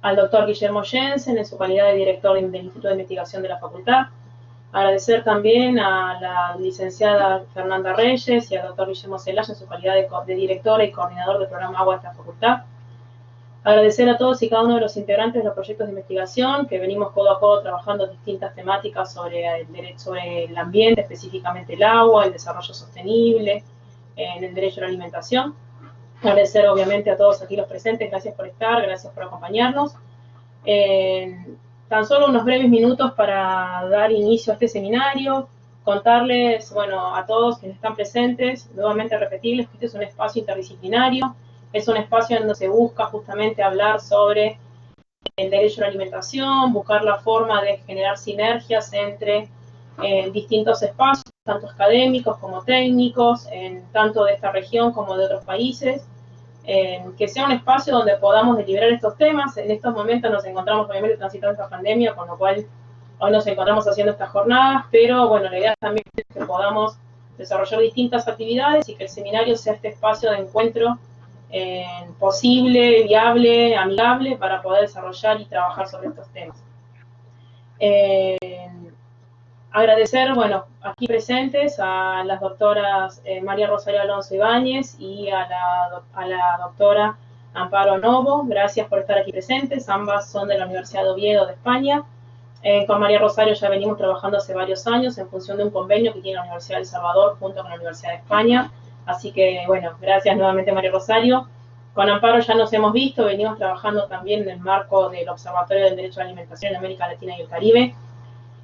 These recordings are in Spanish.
al doctor Guillermo Jensen en su calidad de director del Instituto de Investigación de la Facultad. Agradecer también a la licenciada Fernanda Reyes y al doctor Guillermo Celaya en su calidad de directora y coordinador del programa Agua de esta facultad. Agradecer a todos y cada uno de los integrantes de los proyectos de investigación que venimos codo a codo trabajando distintas temáticas sobre el ambiente, específicamente el agua, el desarrollo sostenible, en el derecho a la alimentación. Agradecer obviamente a todos aquí los presentes, gracias por estar, gracias por acompañarnos. Tan solo unos breves minutos para dar inicio a este seminario, contarles, bueno, a todos quienes están presentes, nuevamente repetirles que este es un espacio interdisciplinario, es un espacio en donde se busca justamente hablar sobre el derecho a la alimentación, buscar la forma de generar sinergias entre distintos espacios, tanto académicos como técnicos, tanto de esta región como de otros países, que sea un espacio donde podamos deliberar estos temas. En estos momentos nos encontramos obviamente transitando esta pandemia, con lo cual hoy nos encontramos haciendo estas jornadas, pero bueno, la idea también es que podamos desarrollar distintas actividades y que el seminario sea este espacio de encuentro posible, viable, amigable, para poder desarrollar y trabajar sobre estos temas. Agradecer, bueno, aquí presentes a las doctoras María Rosario Alonso Ibáñez y a la doctora Amparo Novo. Gracias por estar aquí presentes. Ambas son de la Universidad de Oviedo de España. Con María Rosario ya venimos trabajando hace varios años en función de un convenio que tiene la Universidad de El Salvador junto con la Universidad de España. Así que, bueno, gracias nuevamente María Rosario. Con Amparo ya nos hemos visto, venimos trabajando también en el marco del Observatorio del Derecho a la Alimentación en América Latina y el Caribe.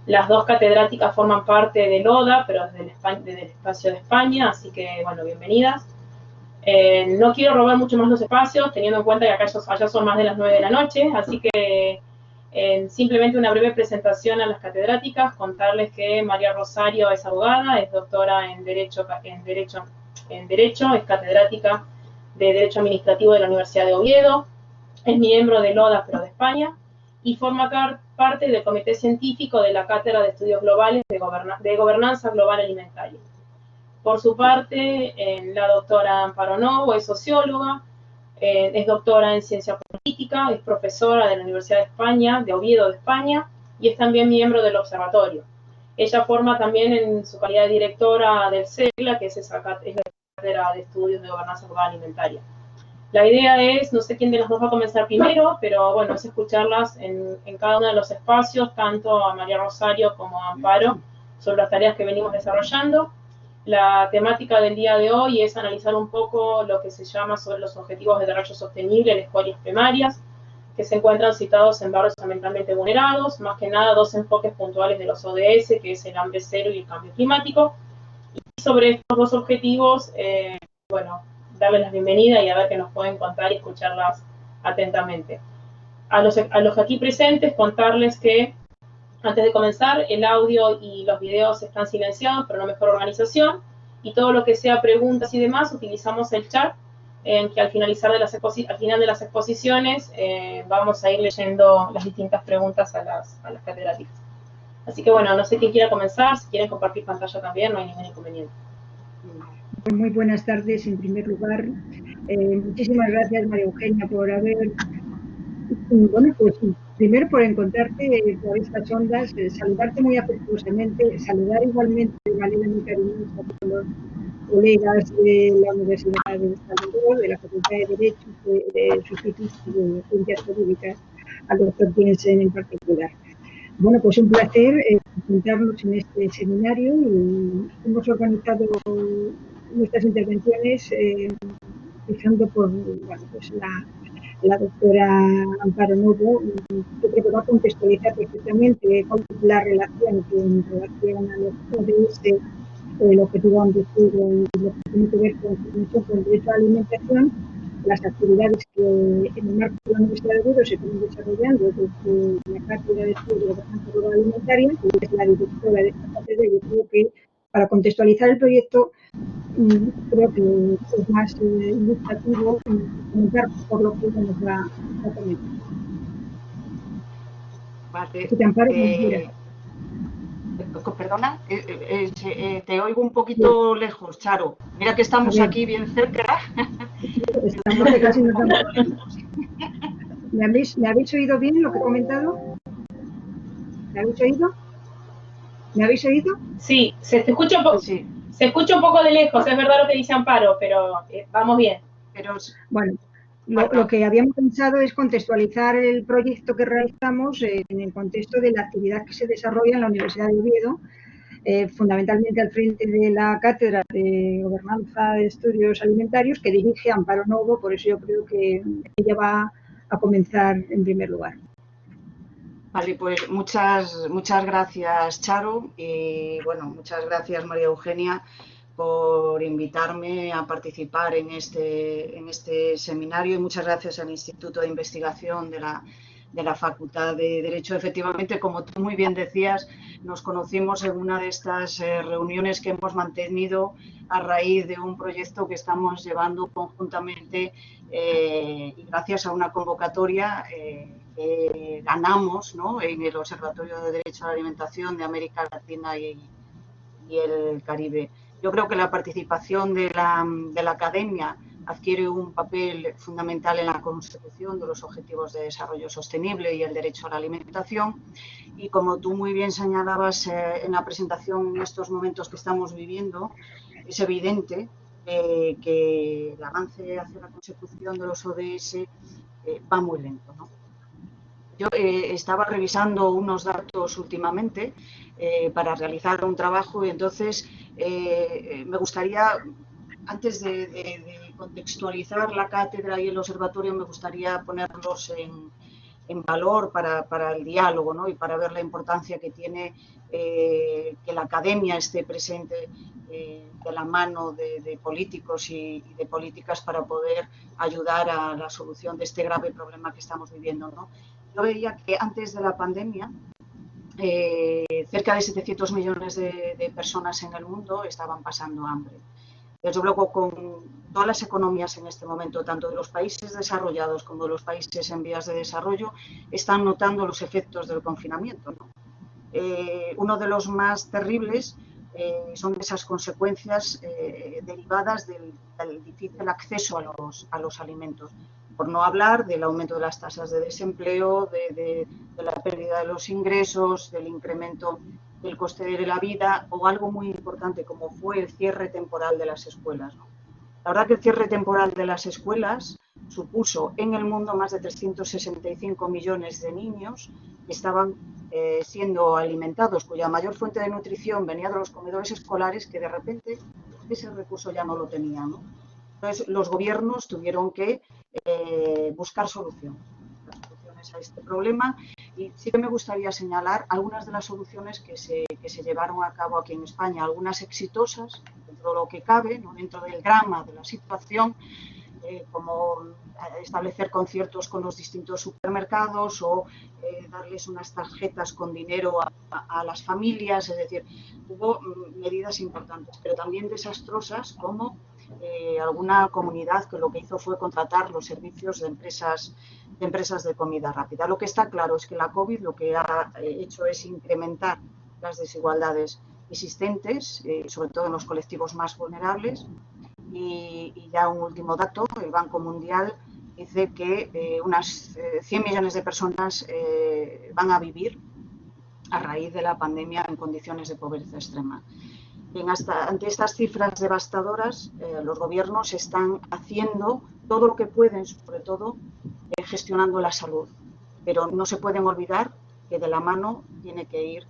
Las dos catedráticas forman parte del ODA, pero desde el espacio de España, así que, bueno, bienvenidas. No quiero robar mucho más los espacios, teniendo en cuenta que allá son más de las 9 de la noche, así que simplemente una breve presentación a las catedráticas, contarles que María Rosario es abogada, es doctora en Derecho, es catedrática de Derecho Administrativo de la Universidad de Oviedo, es miembro del ODA, pero de España, y forma parte del Comité Científico de la Cátedra de Estudios Globales de Gobernanza Global Alimentaria. Por su parte, la doctora Amparo Novo es socióloga, es doctora en Ciencia Política, es profesora de la Universidad de España, de Oviedo de España, y es también miembro del Observatorio. Ella forma también en su calidad de directora del CEGLA, que es la Cátedra de Estudios de Gobernanza Global Alimentaria. La idea es, no sé quién de los dos va a comenzar primero, pero bueno, es escucharlas en cada uno de los espacios, tanto a María Rosario como a Amparo, sobre las tareas que venimos desarrollando. La temática del día de hoy es analizar un poco lo que se llama sobre los objetivos de desarrollo sostenible en escuelas primarias, que se encuentran citados en barrios ambientalmente vulnerados, más que nada dos enfoques puntuales de los ODS, que es el hambre cero y el cambio climático. Y sobre estos dos objetivos, bueno, darles la bienvenida y a ver qué nos pueden contar y escucharlas atentamente. A los aquí presentes, contarles que antes de comenzar, el audio y los videos están silenciados para una mejor organización, y todo lo que sea preguntas y demás, utilizamos el chat, que al final de las exposiciones vamos a ir leyendo las distintas preguntas a las catedráticas. Así que bueno, no sé quién quiera comenzar, si quieren compartir pantalla también, no hay ningún inconveniente. Muy buenas tardes, en primer lugar. Muchísimas gracias, María Eugenia, por haber... Bueno, pues primero por encontrarte por estas ondas, saludarte muy afectuosamente, saludar igualmente de manera muy cariñosa a los colegas de la Universidad de El Salvador, de la Facultad de Derecho, de su Instituto de Ciencias Jurídicas, al doctor Jensen en particular. Bueno, pues un placer presentarnos en este seminario, y hemos organizado nuestras intervenciones empezando por pues la doctora Amparo Novo, que creo que va a contextualizar perfectamente cuál es la relación que en relación a los ODS, el objetivo ambicioso y lo que tiene que ver con el derecho a la alimentación, las actividades que en el marco de la Universidad de Oviedo se están desarrollando desde la Cátedra de Estudios de Gobernanza Global Alimentaria, que es la directora de esta cátedra. Yo creo que para contextualizar el proyecto, creo que es más ilustrativo comentar por lo que nos va a comentar. Vale. Perdona, te oigo un poquito lejos, Charo. Mira que estamos aquí bien cerca. Estamos casi nos damos. me habéis oído bien lo que he comentado? ¿Me habéis oído? ¿Me habéis oído? Sí, se escucha Sí. Se escucha un poco de lejos, es verdad lo que dice Amparo, pero vamos bien. Pero, bueno, lo que habíamos pensado es contextualizar el proyecto que realizamos en el contexto de la actividad que se desarrolla en la Universidad de Oviedo, fundamentalmente al frente de la Cátedra de Gobernanza de Estudios Alimentarios que dirige Amparo Novo, por eso yo creo que ella va a comenzar en primer lugar. Vale, pues muchas gracias, Charo, y bueno, muchas gracias, María Eugenia, por invitarme a participar en este seminario, y muchas gracias al Instituto de Investigación de la Facultad de Derecho. Efectivamente, como tú muy bien decías, nos conocimos en una de estas reuniones que hemos mantenido a raíz de un proyecto que estamos llevando conjuntamente y gracias a una convocatoria que ganamos, ¿no?, en el Observatorio de Derecho a la Alimentación de América Latina y el Caribe. Yo creo que la participación de la academia adquiere un papel fundamental en la consecución de los objetivos de desarrollo sostenible y el derecho a la alimentación. Y como tú muy bien señalabas en la presentación, en estos momentos que estamos viviendo, es evidente que el avance hacia la consecución de los ODS va muy lento, ¿no? Yo estaba revisando unos datos últimamente para realizar un trabajo y entonces me gustaría, antes de contextualizar la cátedra y el observatorio, me gustaría ponerlos en valor para el diálogo, ¿no?, y para ver la importancia que tiene que la academia esté presente de la mano de políticos y de políticas para poder ayudar a la solución de este grave problema que estamos viviendo, ¿no? Yo veía que antes de la pandemia cerca de 700 millones de personas en el mundo estaban pasando hambre. Desde luego, con todas las economías en este momento, tanto de los países desarrollados como de los países en vías de desarrollo, están notando los efectos del confinamiento, ¿no? Uno de los más terribles son esas consecuencias derivadas del difícil acceso a los alimentos. Por no hablar del aumento de las tasas de desempleo, de la pérdida de los ingresos, del incremento del coste de la vida o algo muy importante como fue el cierre temporal de las escuelas, ¿no? La verdad que el cierre temporal de las escuelas supuso en el mundo más de 365 millones de niños que estaban siendo alimentados, cuya mayor fuente de nutrición venía de los comedores escolares, que de repente ese recurso ya no lo tenían, ¿no? Entonces, los gobiernos tuvieron que buscar soluciones a este problema, y sí que me gustaría señalar algunas de las soluciones que se llevaron a cabo aquí en España, algunas exitosas, dentro de lo que cabe, no dentro del drama de la situación, como establecer conciertos con los distintos supermercados o darles unas tarjetas con dinero a las familias. Es decir, hubo medidas importantes, pero también desastrosas, como alguna comunidad que lo que hizo fue contratar los servicios de empresas de comida rápida. Lo que está claro es que la COVID lo que ha hecho es incrementar las desigualdades existentes, sobre todo en los colectivos más vulnerables. Y ya un último dato, el Banco Mundial dice que unas 100 millones de personas van a vivir a raíz de la pandemia en condiciones de pobreza extrema. Bien, ante estas cifras devastadoras, los gobiernos están haciendo todo lo que pueden, sobre todo gestionando la salud, pero no se pueden olvidar que de la mano tiene que ir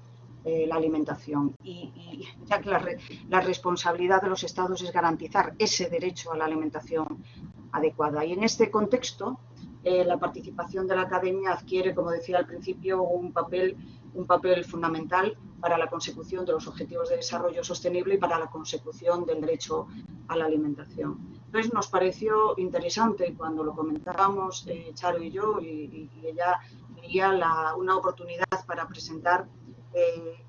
la alimentación, y ya que la responsabilidad de los Estados es garantizar ese derecho a la alimentación adecuada. Y en este contexto, la participación de la academia adquiere, como decía al principio, un papel fundamental para la consecución de los objetivos de desarrollo sostenible y para la consecución del derecho a la alimentación. Entonces, nos pareció interesante cuando lo comentábamos Charo y yo, y ella veía una oportunidad para presentar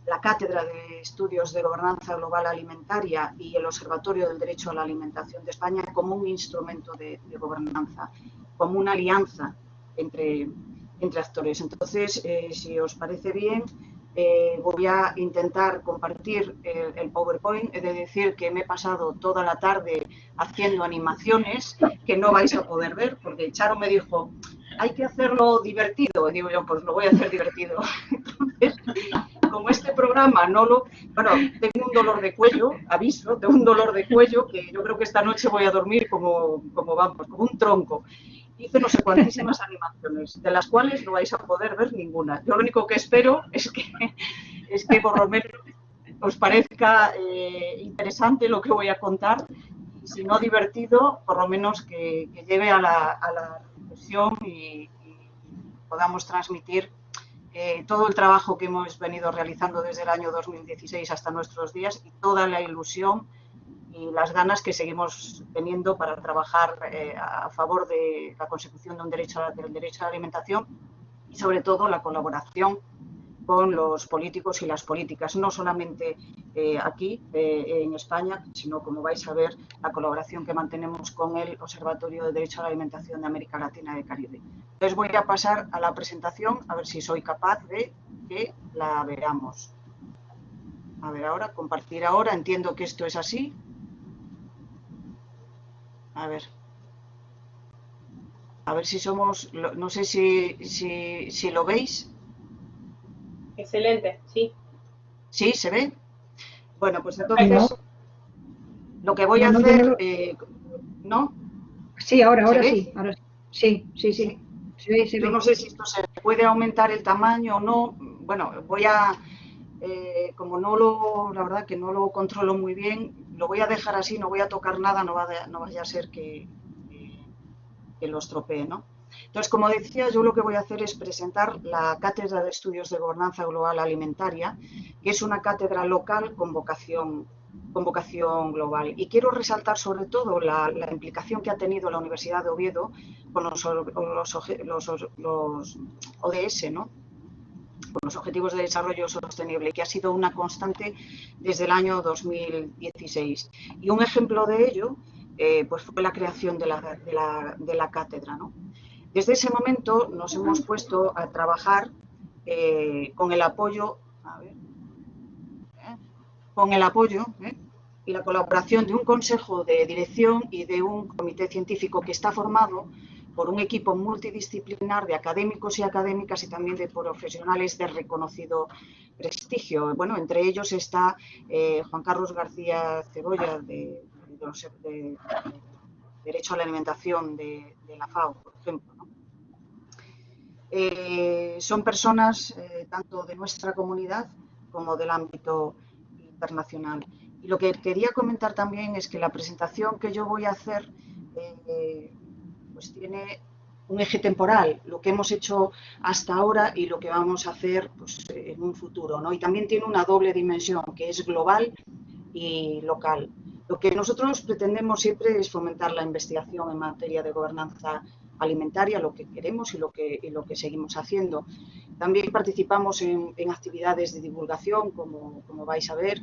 la Cátedra de Estudios de Gobernanza Global Alimentaria y el Observatorio del Derecho a la Alimentación de España como un instrumento de gobernanza, como una alianza entre actores. Entonces, si os parece bien, voy a intentar compartir el PowerPoint. He de decir que me he pasado toda la tarde haciendo animaciones que no vais a poder ver, porque Charo me dijo, hay que hacerlo divertido. Digo yo, pues lo voy a hacer divertido. Entonces, como este programa no lo... Bueno, tengo un dolor de cuello, aviso, tengo un dolor de cuello que yo creo que esta noche voy a dormir como vamos, como un tronco. Hice no sé cuantísimas animaciones, de las cuales no vais a poder ver ninguna. Yo lo único que espero es que por lo menos os parezca interesante lo que voy a contar, y si no divertido, por lo menos que lleve a la reflexión y podamos transmitir todo el trabajo que hemos venido realizando desde el año 2016 hasta nuestros días y toda la ilusión y las ganas que seguimos teniendo para trabajar a favor de la consecución de del derecho a la alimentación y sobre todo la colaboración con los políticos y las políticas, no solamente aquí en España, sino, como vais a ver, la colaboración que mantenemos con el Observatorio de Derecho a la Alimentación de América Latina y del Caribe. Entonces voy a pasar a la presentación, a ver si soy capaz de que la veamos. A ver ahora, compartir ahora, entiendo que esto es así. A ver si somos, no sé si lo veis. Excelente, sí. ¿Sí? ¿Se ve? Bueno, pues entonces No. lo que voy a No, hacer... yo no ¿No? Sí, ahora ¿Se ve? sí. Ahora sí. Sí. Se ve, se Yo ve. no sé si esto se puede aumentar el tamaño o no. Bueno, voy a... como la verdad que no lo controlo muy bien, lo voy a dejar así, no voy a tocar nada, no vaya a ser que lo estropee, ¿no? Entonces, como decía, yo lo que voy a hacer es presentar la Cátedra de Estudios de Gobernanza Global Alimentaria, que es una cátedra local con vocación global. Y quiero resaltar sobre todo la implicación que ha tenido la Universidad de Oviedo con los ODS, ¿no? Con los Objetivos de Desarrollo Sostenible, que ha sido una constante desde el año 2016. Y un ejemplo de ello pues fue la creación de la cátedra, ¿no? Desde ese momento nos hemos puesto a trabajar con el apoyo, y la colaboración de un consejo de dirección y de un comité científico que está formado por un equipo multidisciplinar de académicos y académicas y también de profesionales de reconocido prestigio. Bueno, entre ellos está Juan Carlos García Cebolla, de Derecho a la Alimentación de la FAO, por ejemplo, ¿no? Son personas tanto de nuestra comunidad como del ámbito internacional. Y lo que quería comentar también es que la presentación que yo voy a hacer pues tiene un eje temporal, lo que hemos hecho hasta ahora y lo que vamos a hacer pues, en un futuro, ¿no? Y también tiene una doble dimensión, que es global y local. Lo que nosotros pretendemos siempre es fomentar la investigación en materia de gobernanza alimentaria, lo que queremos y lo que seguimos haciendo. También participamos en actividades de divulgación, como vais a ver,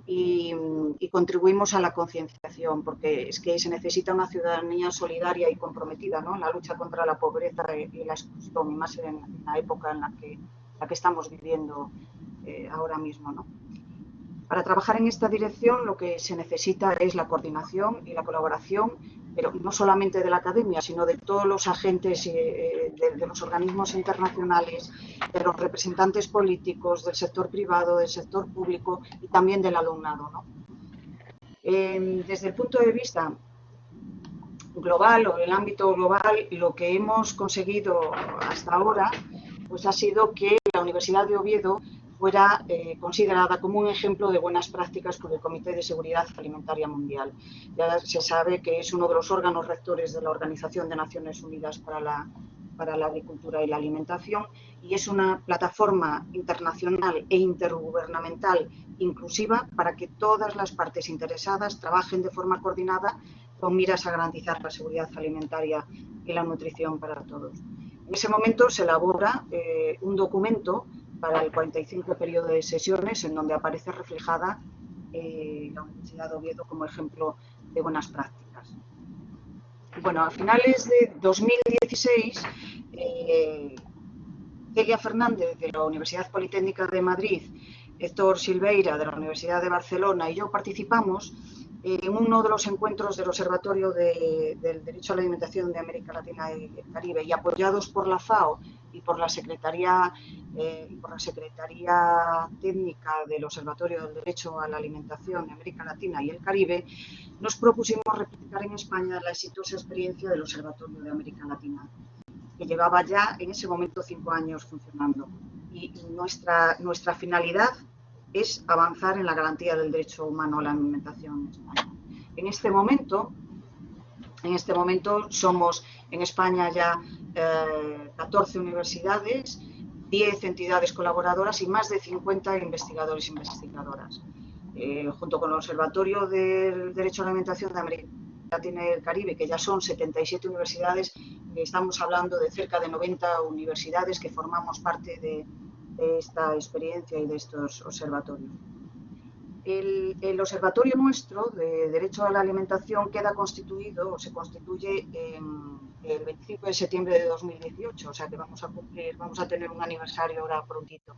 y contribuimos a la concienciación, porque es que se necesita una ciudadanía solidaria y comprometida, ¿no?, en la lucha contra la pobreza y la exclusión, y más en la época en la que estamos viviendo ahora mismo, ¿no? Para trabajar en esta dirección lo que se necesita es la coordinación y la colaboración, pero no solamente de la academia, sino de todos los agentes, de los organismos internacionales, de los representantes políticos, del sector privado, del sector público y también del alumnado, ¿no? Desde el punto de vista global o del ámbito global, lo que hemos conseguido hasta ahora pues ha sido que la Universidad de Oviedo fuera considerada como un ejemplo de buenas prácticas por el Comité de Seguridad Alimentaria Mundial. Ya se sabe que es uno de los órganos rectores de la Organización de Naciones Unidas para la Agricultura y la Alimentación, y es una plataforma internacional e intergubernamental inclusiva para que todas las partes interesadas trabajen de forma coordinada con miras a garantizar la seguridad alimentaria y la nutrición para todos. En ese momento se elabora un documento para el 45 periodo de sesiones, en donde aparece reflejada la Universidad de Oviedo como ejemplo de buenas prácticas. Bueno, a finales de 2016, Celia Fernández, de la Universidad Politécnica de Madrid, Héctor Silveira, de la Universidad de Barcelona, y yo participamos En uno de los encuentros del Observatorio del Derecho a la Alimentación de América Latina y el Caribe, y apoyados por la FAO y por la Secretaría Técnica del Observatorio del Derecho a la Alimentación de América Latina y el Caribe, nos propusimos replicar en España la exitosa experiencia del Observatorio de América Latina, que llevaba ya en ese momento 5 años funcionando. Y nuestra finalidad es avanzar en la garantía del derecho humano a la alimentación en España. En este momento somos en España ya 14 universidades, 10 entidades colaboradoras y más de 50 investigadores e investigadoras. Junto con el Observatorio del Derecho a la Alimentación de América Latina y el Caribe, que ya son 77 universidades, estamos hablando de cerca de 90 universidades que formamos parte de esta experiencia y de estos observatorios. El observatorio nuestro de Derecho a la Alimentación queda constituido, o se constituye el 25 de septiembre de 2018, o sea que vamos a tener un aniversario ahora prontito.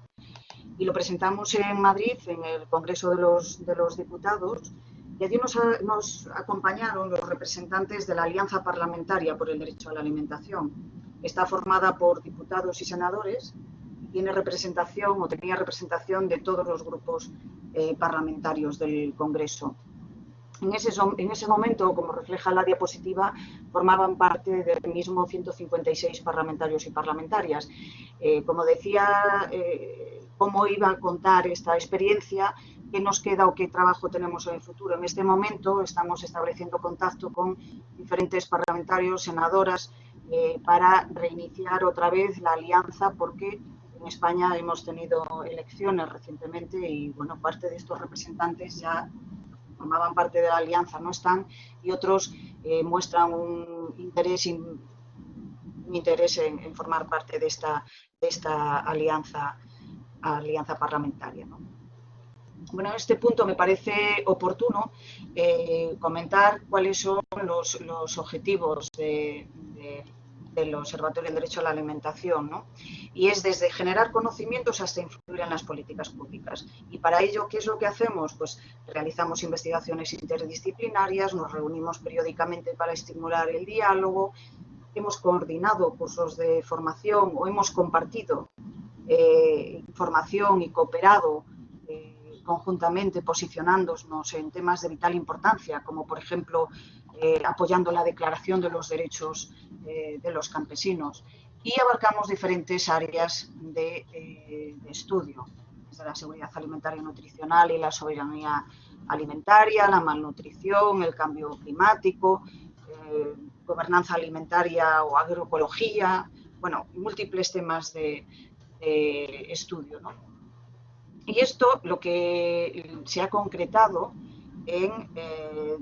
Y lo presentamos en Madrid, en el Congreso de los Diputados, y allí nos acompañaron los representantes de la Alianza Parlamentaria por el Derecho a la Alimentación. Está formada por diputados y senadores, tiene representación o tenía representación de todos los grupos parlamentarios del Congreso. En ese momento, como refleja la diapositiva, formaban parte del mismo 156 parlamentarios y parlamentarias. Como decía, cómo iba a contar esta experiencia, qué nos queda o qué trabajo tenemos en el futuro. En este momento estamos estableciendo contacto con diferentes parlamentarios, senadoras, para reiniciar otra vez la alianza, porque en España hemos tenido elecciones recientemente y, bueno, parte de estos representantes ya formaban parte de la alianza, no están, y otros muestran un interés en formar parte de esta alianza parlamentaria, ¿no? Bueno, en este punto me parece oportuno comentar cuáles son los objetivos del Observatorio del Derecho a la Alimentación, ¿no? Y es desde generar conocimientos hasta influir en las políticas públicas. Y para ello, ¿qué es lo que hacemos? Pues realizamos investigaciones interdisciplinarias, nos reunimos periódicamente para estimular el diálogo, hemos coordinado cursos de formación o hemos compartido información y cooperado conjuntamente, posicionándonos en temas de vital importancia, como por ejemplo apoyando la Declaración de los Derechos de los Campesinos, y abarcamos diferentes áreas de estudio, desde la seguridad alimentaria y nutricional y la soberanía alimentaria, la malnutrición, el cambio climático, gobernanza alimentaria o agroecología, bueno, múltiples temas de estudio, ¿no? Y esto lo que se ha concretado en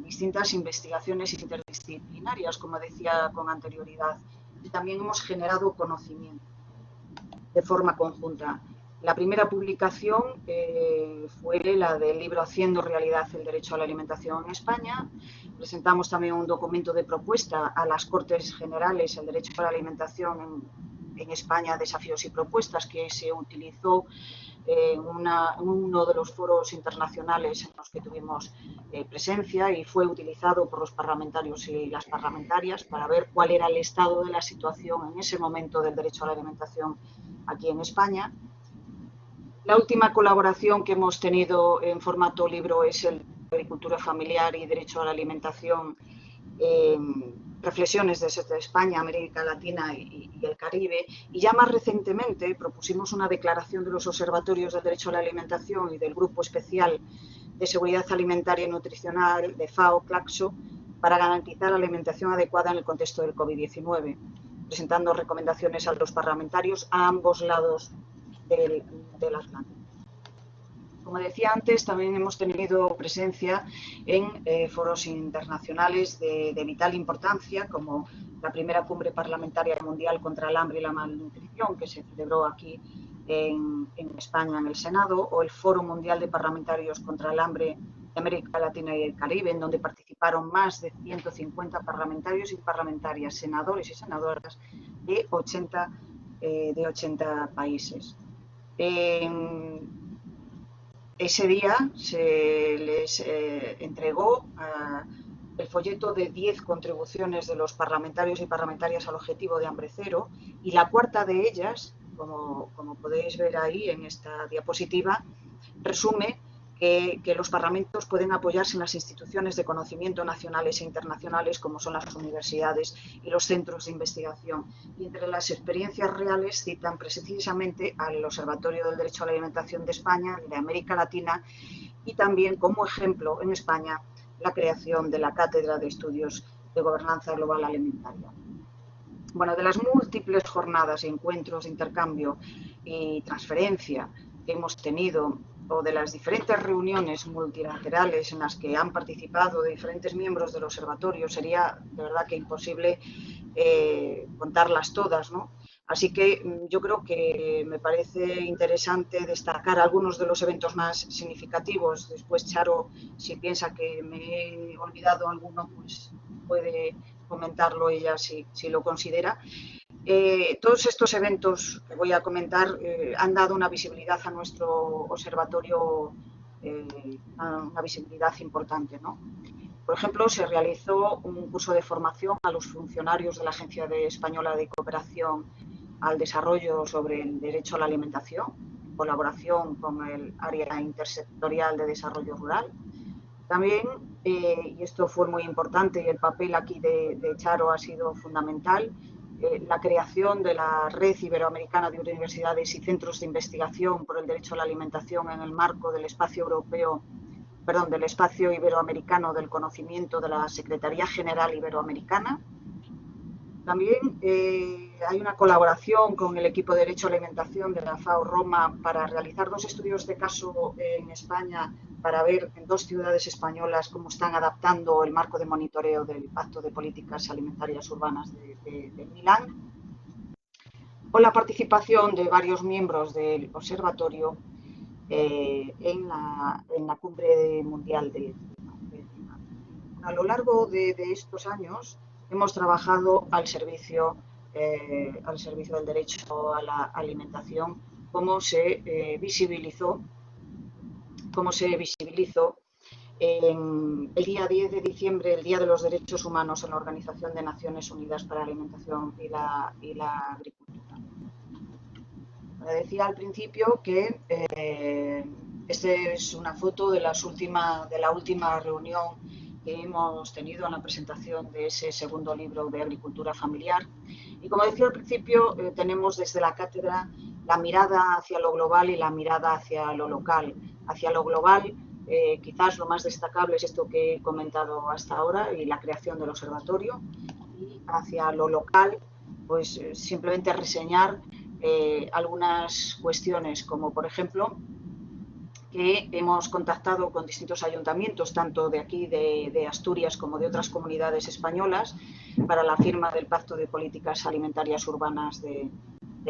distintas investigaciones interdisciplinarias, como decía con anterioridad, y también hemos generado conocimiento de forma conjunta. La primera publicación fue la del libro Haciendo realidad el derecho a la alimentación en España. Presentamos también un documento de propuesta a las Cortes Generales, el derecho a la alimentación en España, desafíos y propuestas, que se utilizó en uno de los foros internacionales en los que tuvimos presencia y fue utilizado por los parlamentarios y las parlamentarias para ver cuál era el estado de la situación en ese momento del derecho a la alimentación aquí en España. La última colaboración que hemos tenido en formato libro es el de Agricultura Familiar y Derecho a la Alimentación, reflexiones desde España, América Latina y el Caribe, y ya más recientemente propusimos una declaración de los observatorios del derecho a la alimentación y del Grupo Especial de Seguridad Alimentaria y Nutricional de FAO, CLACSO, para garantizar la alimentación adecuada en el contexto del COVID-19, presentando recomendaciones a los parlamentarios a ambos lados del Atlántico. Como decía antes, también hemos tenido presencia en foros internacionales de vital importancia, como la primera cumbre parlamentaria mundial contra el hambre y la malnutrición, que se celebró aquí en España, en el Senado, o el Foro Mundial de Parlamentarios contra el Hambre de América Latina y el Caribe, en donde participaron más de 150 parlamentarios y parlamentarias, senadores y senadoras de 80 países. ese día se les entregó el folleto de 10 contribuciones de los parlamentarios y parlamentarias al objetivo de hambre cero, y la cuarta de ellas, como podéis ver ahí en esta diapositiva, resume que los parlamentos pueden apoyarse en las instituciones de conocimiento nacionales e internacionales, como son las universidades y los centros de investigación. Y entre las experiencias reales citan precisamente al Observatorio del Derecho a la Alimentación de España, de América Latina, y también como ejemplo en España la creación de la Cátedra de Estudios de Gobernanza Global Alimentaria. Bueno, de las múltiples jornadas, encuentros, intercambio y transferencia que hemos tenido, o de las diferentes reuniones multilaterales en las que han participado diferentes miembros del observatorio, sería de verdad que imposible contarlas todas, ¿no? Así que yo creo que me parece interesante destacar algunos de los eventos más significativos. Después Charo, si piensa que me he olvidado alguno, pues puede comentarlo ella si lo considera. Todos estos eventos que voy a comentar han dado una visibilidad a nuestro observatorio, una visibilidad importante, ¿no? Por ejemplo, se realizó un curso de formación a los funcionarios de la Agencia Española de Cooperación al Desarrollo sobre el derecho a la alimentación, en colaboración con el área intersectorial de desarrollo rural. También, y esto fue muy importante y el papel aquí de Charo ha sido fundamental, la creación de la Red Iberoamericana de Universidades y Centros de Investigación por el Derecho a la Alimentación en el marco del Espacio del Espacio Iberoamericano del Conocimiento de la Secretaría General Iberoamericana. También hay una colaboración con el equipo de Derecho a la Alimentación de la FAO Roma para realizar 2 estudios de caso en España para ver en 2 ciudades españolas cómo están adaptando el marco de monitoreo del Pacto de Políticas Alimentarias Urbanas de Milán, o la participación de varios miembros del observatorio en la cumbre mundial de clima. A lo largo de estos años hemos trabajado al servicio del derecho a la alimentación, cómo se visibilizó en el día 10 de diciembre, el Día de los Derechos Humanos en la Organización de Naciones Unidas para la Alimentación y la Agricultura. Decía al principio que esta es una foto de la última reunión que hemos tenido en la presentación de ese segundo libro de agricultura familiar. Y como decía al principio, tenemos desde la cátedra la mirada hacia lo global y la mirada hacia lo local. Hacia lo global, quizás lo más destacable es esto que he comentado hasta ahora y la creación del observatorio. Y hacia lo local, pues simplemente reseñar algunas cuestiones, como por ejemplo que hemos contactado con distintos ayuntamientos, tanto de aquí de Asturias como de otras comunidades españolas, para la firma del Pacto de Políticas Alimentarias Urbanas de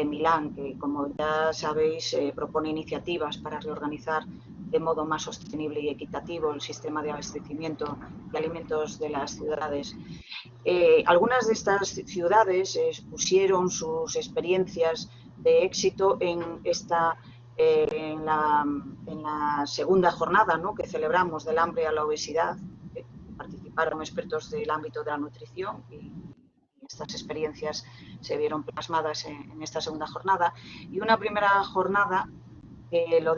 Milán, que como ya sabéis propone iniciativas para reorganizar de modo más sostenible y equitativo el sistema de abastecimiento de alimentos de las ciudades. Algunas de estas ciudades expusieron sus experiencias de éxito en la segunda jornada, ¿no?, que celebramos del hambre a la obesidad. Participaron expertos del ámbito de la nutrición y estas experiencias se vieron plasmadas en esta segunda jornada. Y una primera jornada, lo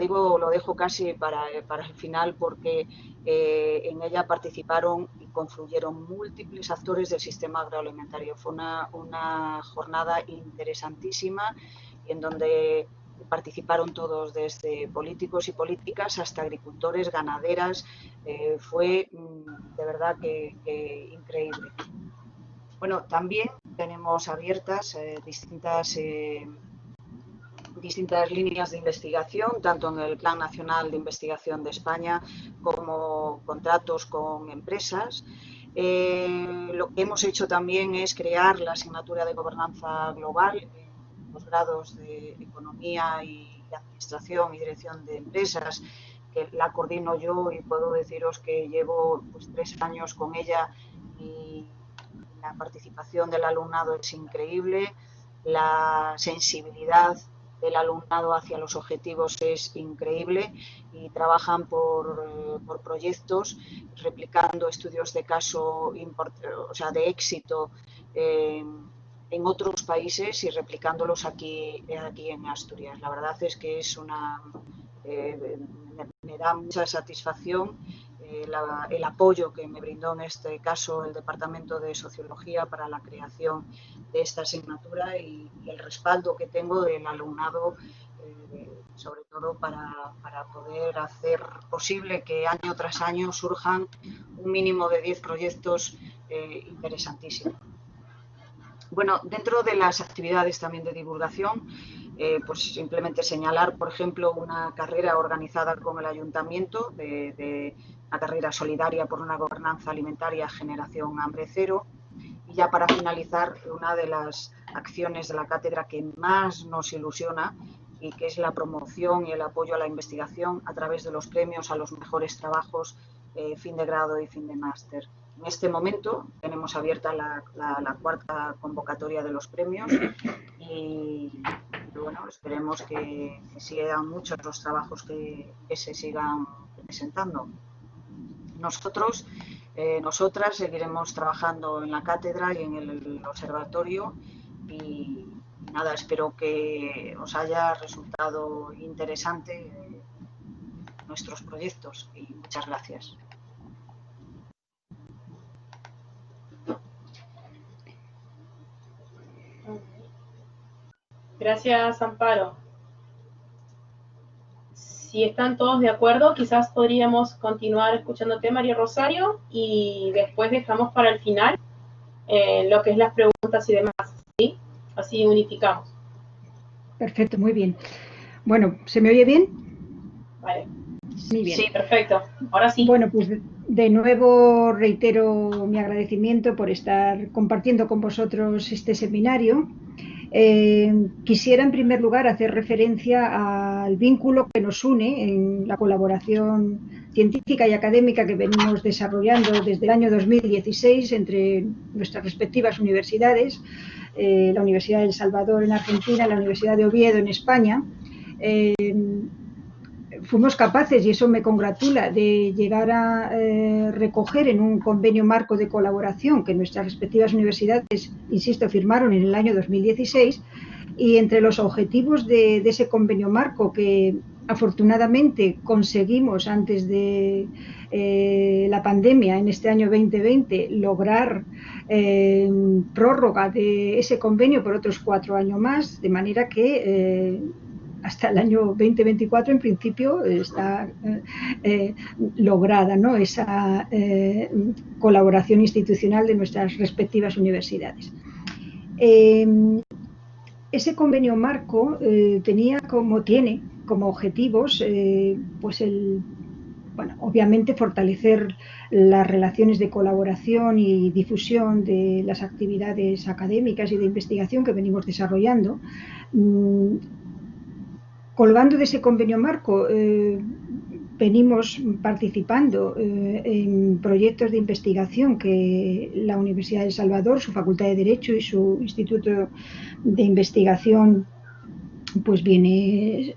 dejo casi para el final, porque en ella participaron y confluyeron múltiples actores del sistema agroalimentario. Fue una jornada interesantísima en donde participaron todos, desde políticos y políticas hasta agricultores, ganaderas. Fue de verdad que increíble. Bueno, también tenemos abiertas distintas líneas de investigación, tanto en el Plan Nacional de Investigación de España como contratos con empresas. Lo que hemos hecho también es crear la asignatura de gobernanza global en los grados de Economía y Administración y Dirección de Empresas, que la coordino yo, y puedo deciros que llevo 3 años con ella y la participación del alumnado es increíble, la sensibilidad del alumnado hacia los objetivos es increíble y trabajan por proyectos replicando estudios de caso, o sea, de éxito en otros países y replicándolos aquí en Asturias. La verdad es que es me da mucha satisfacción el apoyo que me brindó en este caso el Departamento de Sociología para la creación de esta asignatura y el respaldo que tengo del alumnado, sobre todo para poder hacer posible que año tras año surjan un mínimo de 10 proyectos interesantísimos. Bueno, dentro de las actividades también de divulgación, pues simplemente señalar, por ejemplo, una carrera organizada con el Ayuntamiento, de una carrera solidaria por una gobernanza alimentaria Generación Hambre Cero. Y ya para finalizar, una de las acciones de la cátedra que más nos ilusiona y que es la promoción y el apoyo a la investigación a través de los premios a los mejores trabajos fin de grado y fin de máster. En este momento tenemos abierta la cuarta convocatoria de los premios y bueno, esperemos que sigan muchos los trabajos que se sigan presentando. Nosotros, nosotras seguiremos trabajando en la cátedra y en el observatorio y nada, espero que os haya resultado interesante nuestros proyectos y muchas gracias. Gracias, Amparo. Si están todos de acuerdo, quizás podríamos continuar escuchándote, María Rosario, y después dejamos para el final lo que es las preguntas y demás, ¿sí? Así unificamos. Perfecto, muy bien. Bueno, ¿se me oye bien? Vale. Muy bien. Sí, perfecto. Ahora sí. Bueno, pues de nuevo reitero mi agradecimiento por estar compartiendo con vosotros este seminario. Quisiera en primer lugar hacer referencia al vínculo que nos une en la colaboración científica y académica que venimos desarrollando desde el año 2016 entre nuestras respectivas universidades, la Universidad de El Salvador en Argentina, la Universidad de Oviedo en España. Fuimos capaces, y eso me congratula, de llegar a recoger en un convenio marco de colaboración que nuestras respectivas universidades, insisto, firmaron en el año 2016, y entre los objetivos de ese convenio marco que afortunadamente conseguimos antes de la pandemia en este año 2020 lograr prórroga de ese convenio por otros 4 años más, de manera que hasta el año 2024 en principio está lograda, ¿no?, esa colaboración institucional de nuestras respectivas universidades. Ese convenio marco tiene como objetivos pues bueno, obviamente fortalecer las relaciones de colaboración y difusión de las actividades académicas y de investigación que venimos desarrollando. Colgando de ese convenio marco, venimos participando en proyectos de investigación que la Universidad de El Salvador, su Facultad de Derecho y su Instituto de Investigación pues viene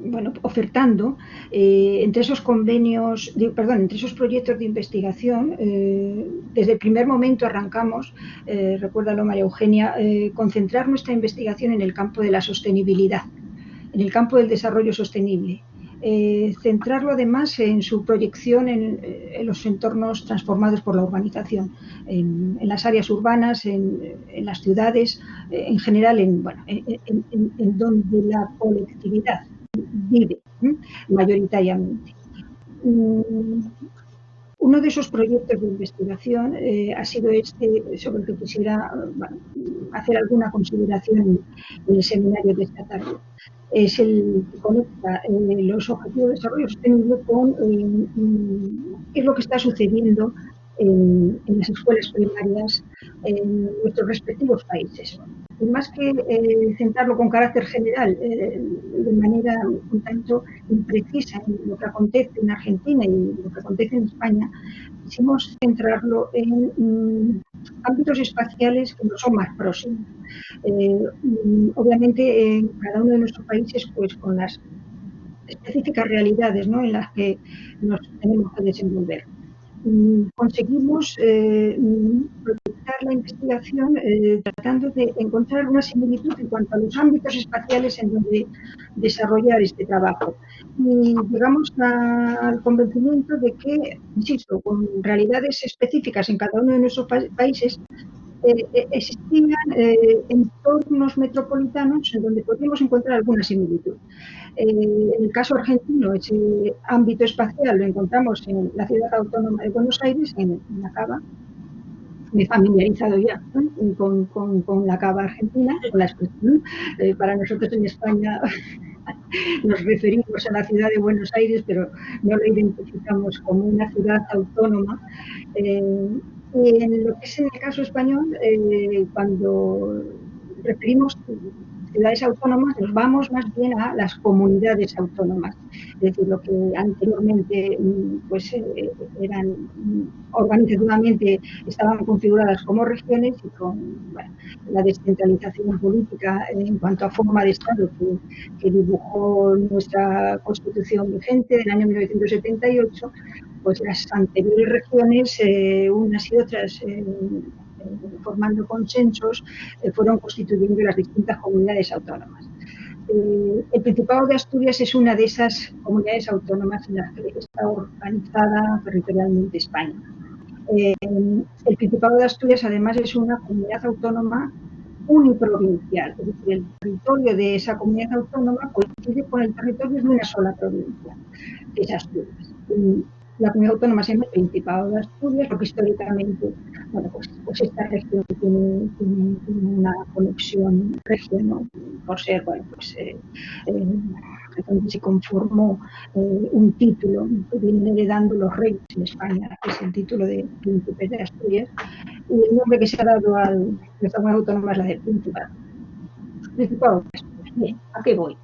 bueno, ofertando. Entre esos convenios, entre esos proyectos de investigación, desde el primer momento arrancamos, recuérdalo María Eugenia, concentrar nuestra investigación en el campo de la sostenibilidad, en el campo del desarrollo sostenible. Centrarlo además en su proyección en los entornos transformados por la urbanización, en las áreas urbanas, en las ciudades, en general en donde la colectividad vive mayoritariamente. Uno de esos proyectos de investigación ha sido este, sobre el que quisiera hacer alguna consideración en el seminario de esta tarde. Es el que conecta los objetivos de desarrollo sostenible con qué es lo que está sucediendo en las escuelas primarias en nuestros respectivos países. y más que centrarlo con carácter general, de manera un tanto imprecisa en lo que acontece en Argentina y lo que acontece en España, quisimos centrarlo en ámbitos espaciales que no son más próximos. Obviamente, en cada uno de nuestros países, pues con las específicas realidades, ¿no?, en las que nos tenemos que desenvolver. Conseguimos proyectar la investigación tratando de encontrar una similitud en cuanto a los ámbitos espaciales en donde desarrollar este trabajo. Y llegamos al convencimiento de que, insisto, con realidades específicas en cada uno de nuestros países, existían entornos metropolitanos en donde podríamos encontrar alguna similitud. En el caso argentino, ese ámbito espacial lo encontramos en la ciudad autónoma de Buenos Aires, en la Cava. Me he familiarizado ya, ¿no?, con la Cava argentina, con la expresión. Para nosotros en España nos referimos a la ciudad de Buenos Aires, pero no lo identificamos como una ciudad autónoma. Y en lo que es en el caso español, cuando referimos ciudades autónomas, nos vamos más bien a las comunidades autónomas, es decir, lo que anteriormente pues eran organizativamente estaban configuradas como regiones, y con la descentralización política en cuanto a forma de Estado que dibujó nuestra Constitución vigente del año 1978, pues las anteriores regiones, unas y otras, formando consensos, fueron constituyendo las distintas comunidades autónomas. El Principado de Asturias es una de esas comunidades autónomas en las que está organizada territorialmente España. El Principado de Asturias, además, es una comunidad autónoma uniprovincial, es decir, el territorio de esa comunidad autónoma coincide con el territorio de una sola provincia, que es Asturias. La comunidad autónoma se llama el Principado de Asturias, porque históricamente, bueno, pues esta región tiene una conexión regia, ¿no?, por ser, bueno, pues donde se conformó un título que vienen heredando los reyes en España, que es el título de Príncipe de Asturias, y el nombre que se ha dado a nuestra comunidad autónoma es la de Principado de Asturias. Bien, ¿a qué voy?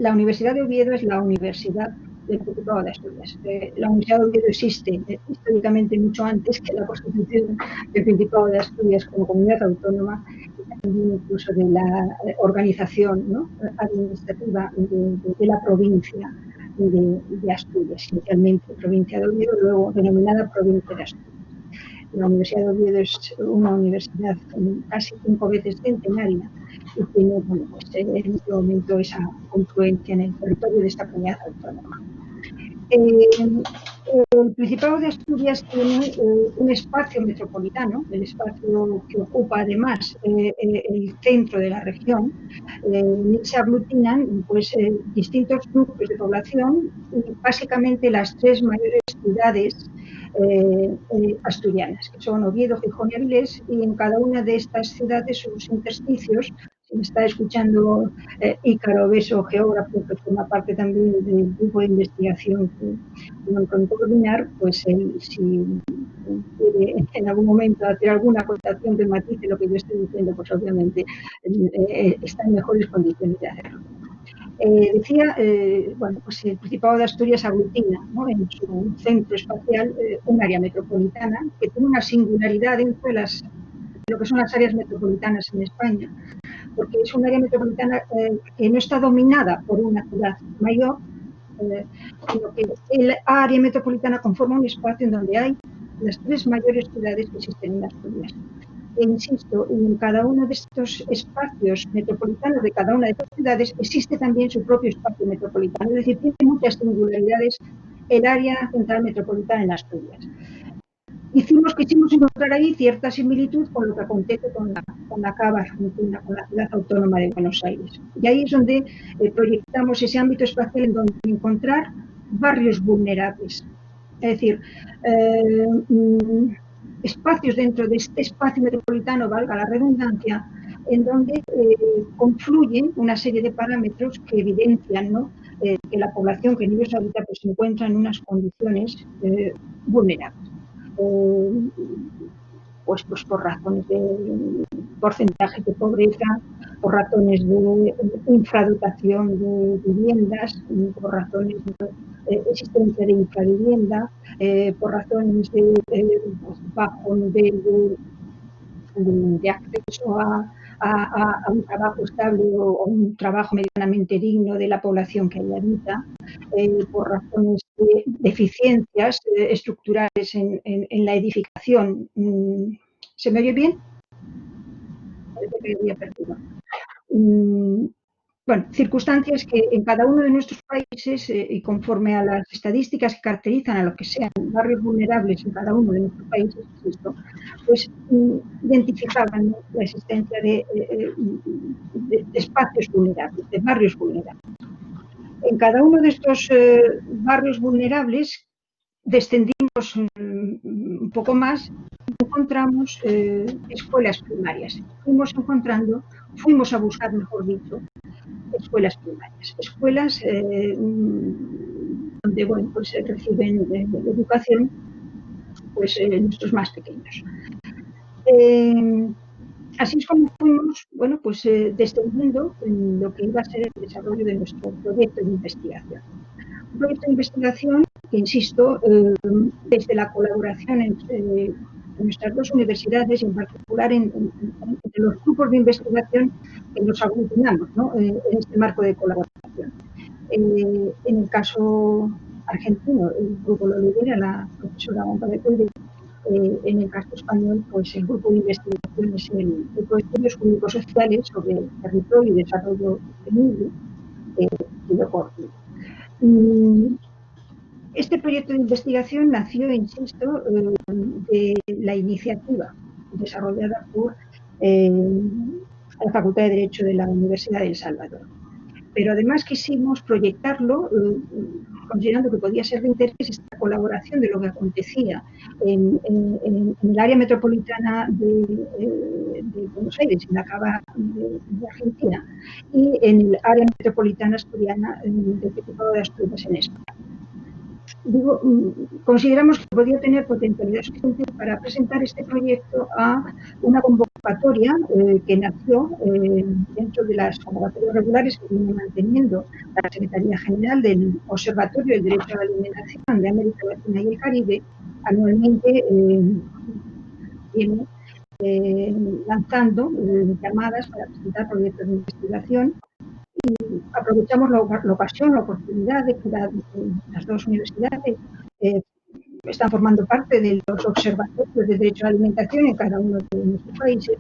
La Universidad de Oviedo es la universidad del Principado de Asturias. La Universidad de Oviedo existe históricamente mucho antes que la constitución del Principado de Asturias como comunidad autónoma, y también incluso de la organización, ¿no?, administrativa de la provincia de Asturias, inicialmente provincia de Oviedo, luego denominada provincia de Asturias. La Universidad de Oviedo es una universidad casi 5 veces centenaria y tiene, bueno, pues en este momento esa confluencia en el territorio de esta comunidad autónoma. El Principado de Asturias tiene un espacio metropolitano, el espacio que ocupa además el centro de la región. En él se aglutinan pues, distintos grupos de población, y básicamente las 3 mayores ciudades asturianas, que son Oviedo, Gijón y Avilés, y en cada una de estas ciudades sus intersticios. Si me está escuchando Ícaro Beso, geógrafo, que forma parte también del grupo de investigación que me encontró coordinar, pues si quiere en algún momento hacer alguna acotación que matice lo que yo estoy diciendo, pues obviamente está en mejores condiciones de hacerlo. Decía, bueno, pues el Principado de Asturias aglutina, ¿no?, en su centro espacial un área metropolitana que tiene una singularidad dentro de lo que son las áreas metropolitanas en España, porque es un área metropolitana que no está dominada por una ciudad mayor, sino que el área metropolitana conforma un espacio en donde hay las 3 mayores ciudades que existen en Asturias. E insisto, en cada uno de estos espacios metropolitanos de cada una de estas ciudades existe también su propio espacio metropolitano, es decir, tiene muchas singularidades el área central metropolitana en Asturias. Quisimos encontrar ahí cierta similitud con lo que acontece con la Cava argentina, con la ciudad autónoma de Buenos Aires. Y ahí es donde proyectamos ese ámbito espacial en donde encontrar barrios vulnerables. Es decir, espacios dentro de este espacio metropolitano, valga la redundancia, en donde confluyen una serie de parámetros que evidencian, ¿no?, que la población que en ellos habita pues, se encuentra en unas condiciones vulnerables. pues por razones de porcentaje de pobreza, por razones de infradotación de viviendas, por razones de existencia de infravivienda, por razones de bajo nivel de acceso a un trabajo estable o un trabajo medianamente digno de la población que ahí habita, por razones de deficiencias estructurales en la edificación. ¿Se me oye bien? Parece que había perdido. Bueno, circunstancias que en cada uno de nuestros países y conforme a las estadísticas que caracterizan a lo que sean barrios vulnerables en cada uno de nuestros países, pues identificaban la existencia de espacios vulnerables, de barrios vulnerables. En cada uno de estos barrios vulnerables descendimos un poco más y encontramos escuelas primarias. Fuimos a buscar, mejor dicho, escuelas primarias, escuelas donde bueno, pues, reciben educación pues, nuestros más pequeños. Así es como fuimos bueno, pues, descendiendo en lo que iba a ser el desarrollo de nuestro proyecto de investigación. Un proyecto de investigación que, insisto, desde la colaboración entre nuestras dos universidades y en particular entre los grupos de investigación que nos aglutinamos, ¿no? En este marco de colaboración. En el caso argentino, el grupo lo lidera la profesora González Pérez. En el caso español, pues el grupo de investigación es el Grupo de Estudios Jurídico-Sociales sobre Territorio y Desarrollo Sostenible, que lo coordina. Este proyecto de investigación nació, insisto, de la iniciativa desarrollada por la Facultad de Derecho de la Universidad de El Salvador. Pero además quisimos proyectarlo, considerando que podía ser de interés esta colaboración de lo que acontecía en el área metropolitana de Buenos Aires, en la Cava de Argentina, y en el área metropolitana asturiana del Principado de Asturias en España. Digo, consideramos que podía tener potencialidad suficiente para presentar este proyecto a una convocatoria que nació dentro de las convocatorias regulares que viene manteniendo la Secretaría General del Observatorio del Derecho a la Alimentación de América Latina y el Caribe. Anualmente viene lanzando llamadas para presentar proyectos de investigación. Y aprovechamos la ocasión, la oportunidad de que las dos universidades están formando parte de los observatorios de derecho a la alimentación en cada uno de nuestros países.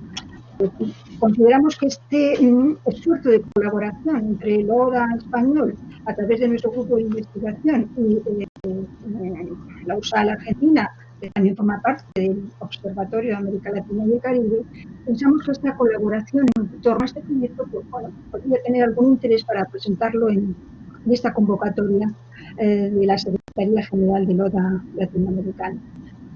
Consideramos que este esfuerzo de colaboración entre el ODA español a través de nuestro grupo de investigación y la USAL Argentina, que también forma parte del Observatorio de América Latina y el Caribe, pensamos que esta colaboración en torno a este proyecto pues, bueno, podría tener algún interés para presentarlo en esta convocatoria de la Secretaría General del ODA Latinoamericano.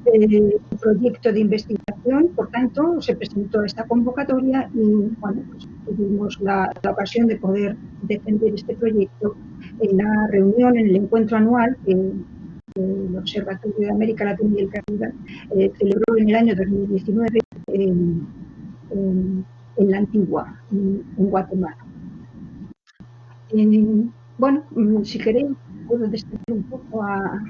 El proyecto de investigación, por tanto, se presentó a esta convocatoria y bueno, pues, tuvimos la ocasión de poder defender este proyecto en la reunión, en el encuentro anual que el Observatorio de América Latina y el Caribe celebró en el año 2019 en la Antigua, en Guatemala. Bueno, si queréis, puedo describir un poco a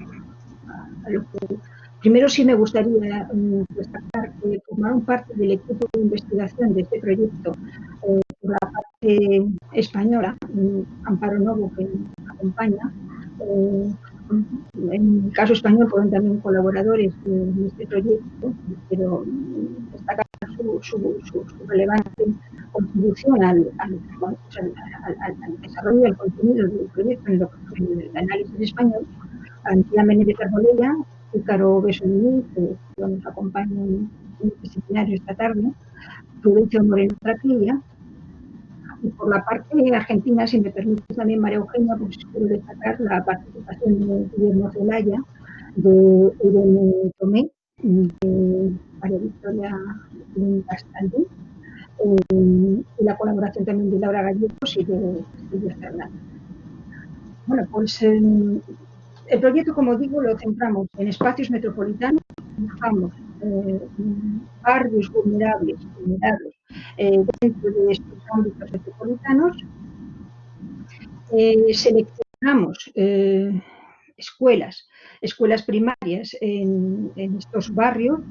lo que... Primero sí me gustaría destacar que formaron parte del equipo de investigación de este proyecto por la parte española, Amparo Novo, que nos acompaña. En el caso español fueron también colaboradores de este proyecto, pero destacar su relevante contribución al desarrollo del contenido del proyecto en el análisis español. Antía Menéndez Arbolella, Ícaro Besolini, que nos acompaña en este seminario esta tarde, Prudencio Moreno Traquilla, y por la parte argentina, si me permite también María Eugenia, pues quiero destacar la participación de Guillermo Zelaya, de Irene Tomé, de María Victoria Castaldí, y la colaboración también de Laura Gallegos y de Silvia Fernández. Bueno, pues el proyecto, como digo, lo centramos en espacios metropolitanos, buscamos barrios vulnerables dentro de estos ámbitos metropolitanos. Seleccionamos escuelas primarias en estos barrios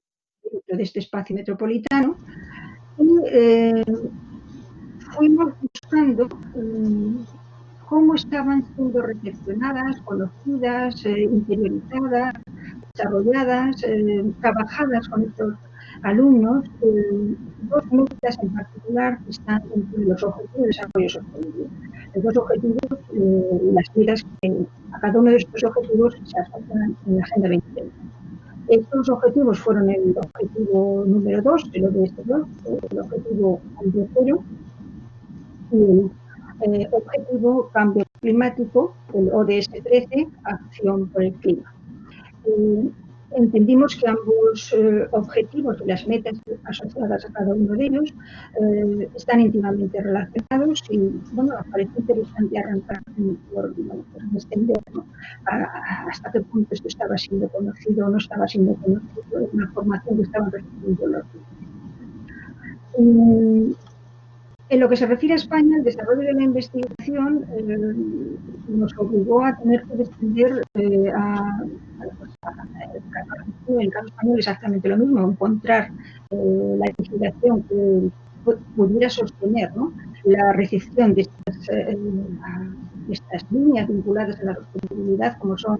dentro de este espacio metropolitano y fuimos buscando cómo estaban siendo recepcionadas, conocidas, interiorizadas, desarrolladas, trabajadas con estos alumnos, dos metas en particular que están entre los objetivos de desarrollo sostenible. Los dos objetivos, las metas que a cada uno de estos objetivos se asocian en la Agenda 2030. Estos objetivos fueron el objetivo número 2, el ODS 2, el objetivo cambio cero, y el objetivo cambio climático, el ODS 13, acción por el clima. Entendimos que ambos objetivos y las metas asociadas a cada uno de ellos están íntimamente relacionados y, bueno, nos parece interesante arrancar por extender, ¿no?, hasta qué punto esto estaba siendo conocido o no estaba siendo conocido, de una formación que estaban recibiendo los niños. En lo que se refiere a España, el desarrollo de la investigación nos obligó a tener que descender en el caso español exactamente lo mismo, encontrar la legislación que pudiera sostener, ¿no?, la recepción de estas líneas vinculadas a la sostenibilidad, como son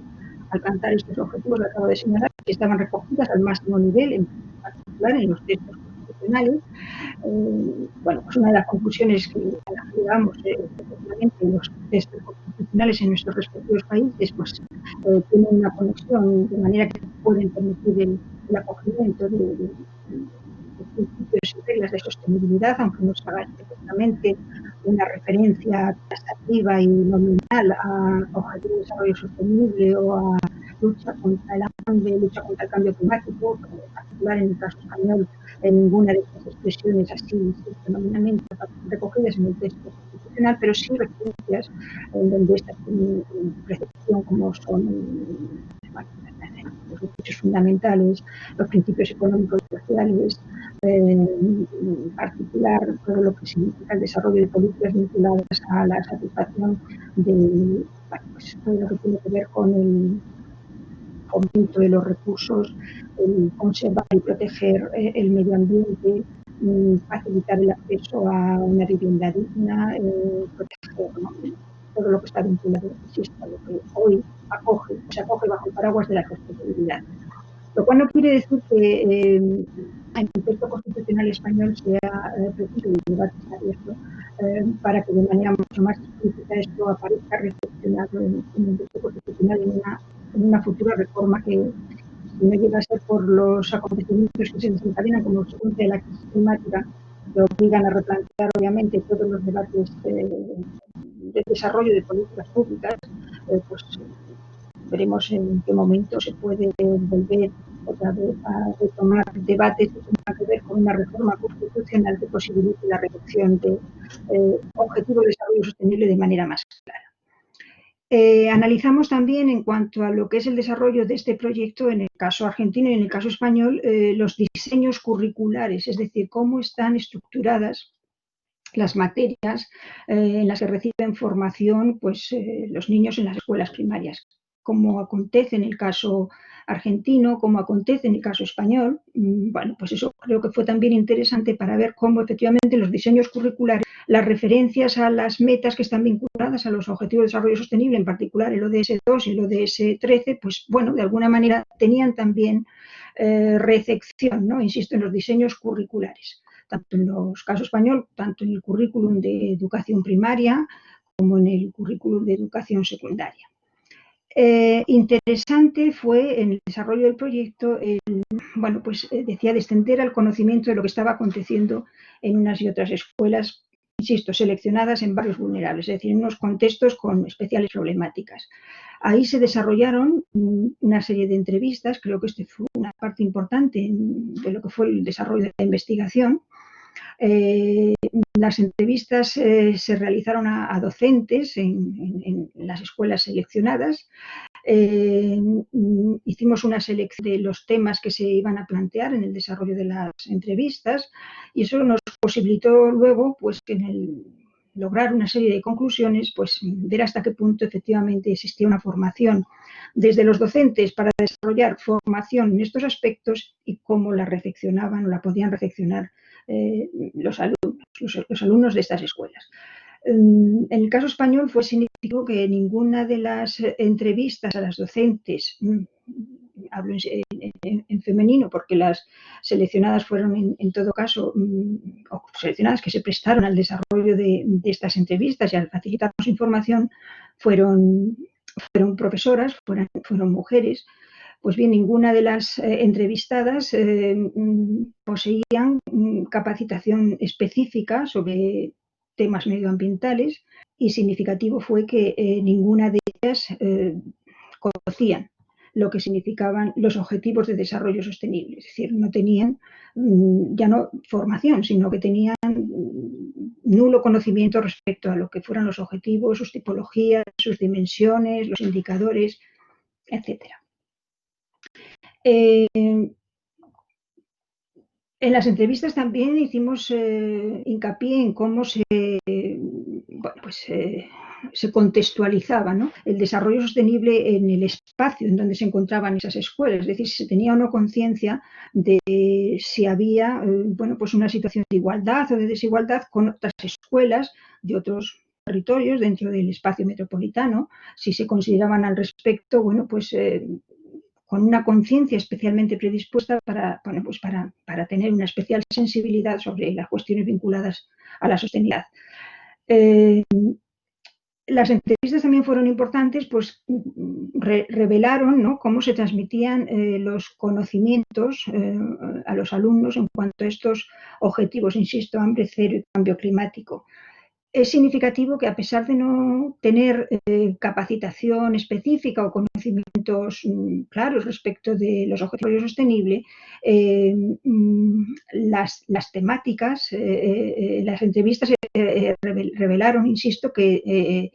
alcanzar estos objetivos que acabo de señalar, que estaban recogidas al máximo nivel, en particular en los textos constitucionales. Bueno, pues una de las conclusiones que llegamos en los textos constitucionales en nuestros respectivos países, pues tienen una conexión de manera que pueden permitir el acogimiento de principios y reglas de sostenibilidad, aunque no se haga específicamente una referencia taxativa y nominal a objetivos de desarrollo sostenible o a lucha contra el hambre, lucha contra el cambio climático, en particular en el caso español, en ninguna de estas expresiones así nominalmente recogidas en el texto constitucional, pero sí referencias en donde estas tienen recepción, como son los derechos fundamentales, los principios económicos y sociales, en particular todo lo que significa el desarrollo de políticas vinculadas a la satisfacción de, bueno, pues todo lo que tiene que ver con el fomento de los recursos, el conservar y proteger el medio ambiente, facilitar el acceso a una vivienda digna, proteger, ¿no?, todo lo que está vinculado, insisto, a lo que hoy se acoge bajo el paraguas de la sostenibilidad. Lo cual no quiere decir que en el texto constitucional español sea preciso y el debate está abierto para que de manera mucho más explícita esto aparezca reflexionado en el texto constitucional en una futura reforma que, si no llega a ser por los acontecimientos que se desencadenan como consecuencia de la crisis climática, que obligan a replantear obviamente todos los debates de desarrollo de políticas públicas, pues veremos en qué momento se puede volver otra vez a retomar debates que tengan que ver con una reforma constitucional que posibilite la reducción de objetivos de desarrollo sostenible de manera más clara. Analizamos también, en cuanto a lo que es el desarrollo de este proyecto, en el caso argentino y en el caso español, los diseños curriculares, es decir, cómo están estructuradas las materias en las que reciben formación, pues, los niños en las escuelas primarias, como acontece en el caso argentino, como acontece en el caso español. Bueno, pues eso creo que fue también interesante para ver cómo efectivamente los diseños curriculares, las referencias a las metas que están vinculadas a los objetivos de desarrollo sostenible, en particular el ODS 2 y el ODS 13, pues bueno, de alguna manera tenían también recepción, ¿no?, insisto, en los diseños curriculares, tanto en los casos español, tanto en el currículum de educación primaria como en el currículum de educación secundaria. Interesante fue en el desarrollo del proyecto, bueno, pues decía, descender al conocimiento de lo que estaba aconteciendo en unas y otras escuelas, insisto, seleccionadas en barrios vulnerables, es decir, en unos contextos con especiales problemáticas. Ahí se desarrollaron una serie de entrevistas, creo que este fue una parte importante de lo que fue el desarrollo de la investigación. Las entrevistas se realizaron a docentes en las escuelas seleccionadas, Hicimos una selección de los temas que se iban a plantear en el desarrollo de las entrevistas y eso nos posibilitó luego, pues, lograr una serie de conclusiones, pues ver hasta qué punto efectivamente existía una formación desde los docentes para desarrollar formación en estos aspectos y cómo la reflexionaban o la podían reflexionar los alumnos de estas escuelas. En el caso español fue significativo que ninguna de las entrevistas a las docentes, hablo en femenino porque las seleccionadas fueron en todo caso, o seleccionadas que se prestaron al desarrollo de estas entrevistas y al facilitarnos información, fueron profesoras, fueron mujeres. Pues bien, ninguna de las entrevistadas poseían capacitación específica sobre temas medioambientales y significativo fue que ninguna de ellas conocían lo que significaban los objetivos de desarrollo sostenible. Es decir, no tenían ya no formación, sino que tenían nulo conocimiento respecto a lo que fueran los objetivos, sus tipologías, sus dimensiones, los indicadores, etcétera. En las entrevistas también hicimos hincapié en cómo se contextualizaba, ¿no?, el desarrollo sostenible en el espacio en donde se encontraban esas escuelas, es decir, si se tenía o no conciencia de si había pues una situación de igualdad o de desigualdad con otras escuelas de otros territorios dentro del espacio metropolitano, si se consideraban al respecto, con una conciencia especialmente predispuesta para tener una especial sensibilidad sobre las cuestiones vinculadas a la sostenibilidad. Las entrevistas también fueron importantes, pues revelaron, ¿no?, cómo se transmitían los conocimientos a los alumnos en cuanto a estos objetivos, insisto, hambre cero y cambio climático. Es significativo que a pesar de no tener capacitación específica o conocimientos claros respecto de los objetivos de desarrollo sostenible, las temáticas, las entrevistas revelaron, insisto, que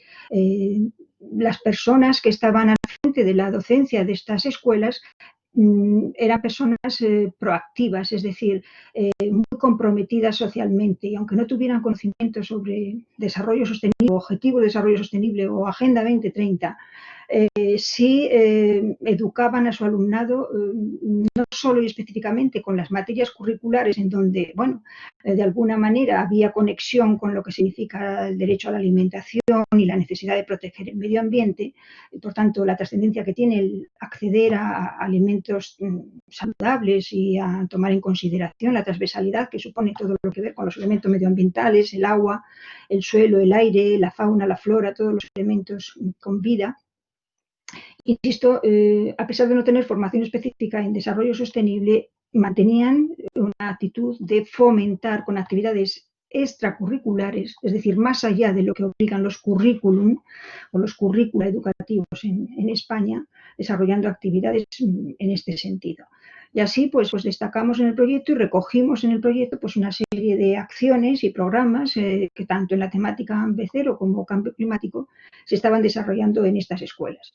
las personas que estaban al frente de la docencia de estas escuelas eran personas proactivas, es decir, muy comprometidas socialmente, y aunque no tuvieran conocimiento sobre desarrollo sostenible, objetivo de desarrollo sostenible o Agenda 2030, sí educaban a su alumnado no solo y específicamente con las materias curriculares en donde, de alguna manera había conexión con lo que significa el derecho a la alimentación y la necesidad de proteger el medio ambiente, y por tanto la trascendencia que tiene el acceder a alimentos saludables y a tomar en consideración la transversalidad que supone todo lo que ver con los elementos medioambientales, el agua, el suelo, el aire, la fauna, la flora, todos los elementos con vida. Insisto, a pesar de no tener formación específica en desarrollo sostenible, mantenían una actitud de fomentar con actividades extracurriculares, es decir, más allá de lo que obligan los currículum o los currícula educativos en España, desarrollando actividades en este sentido. Y así, pues destacamos en el proyecto y recogimos en el proyecto pues una serie de acciones y programas que tanto en la temática hambre cero como cambio climático se estaban desarrollando en estas escuelas.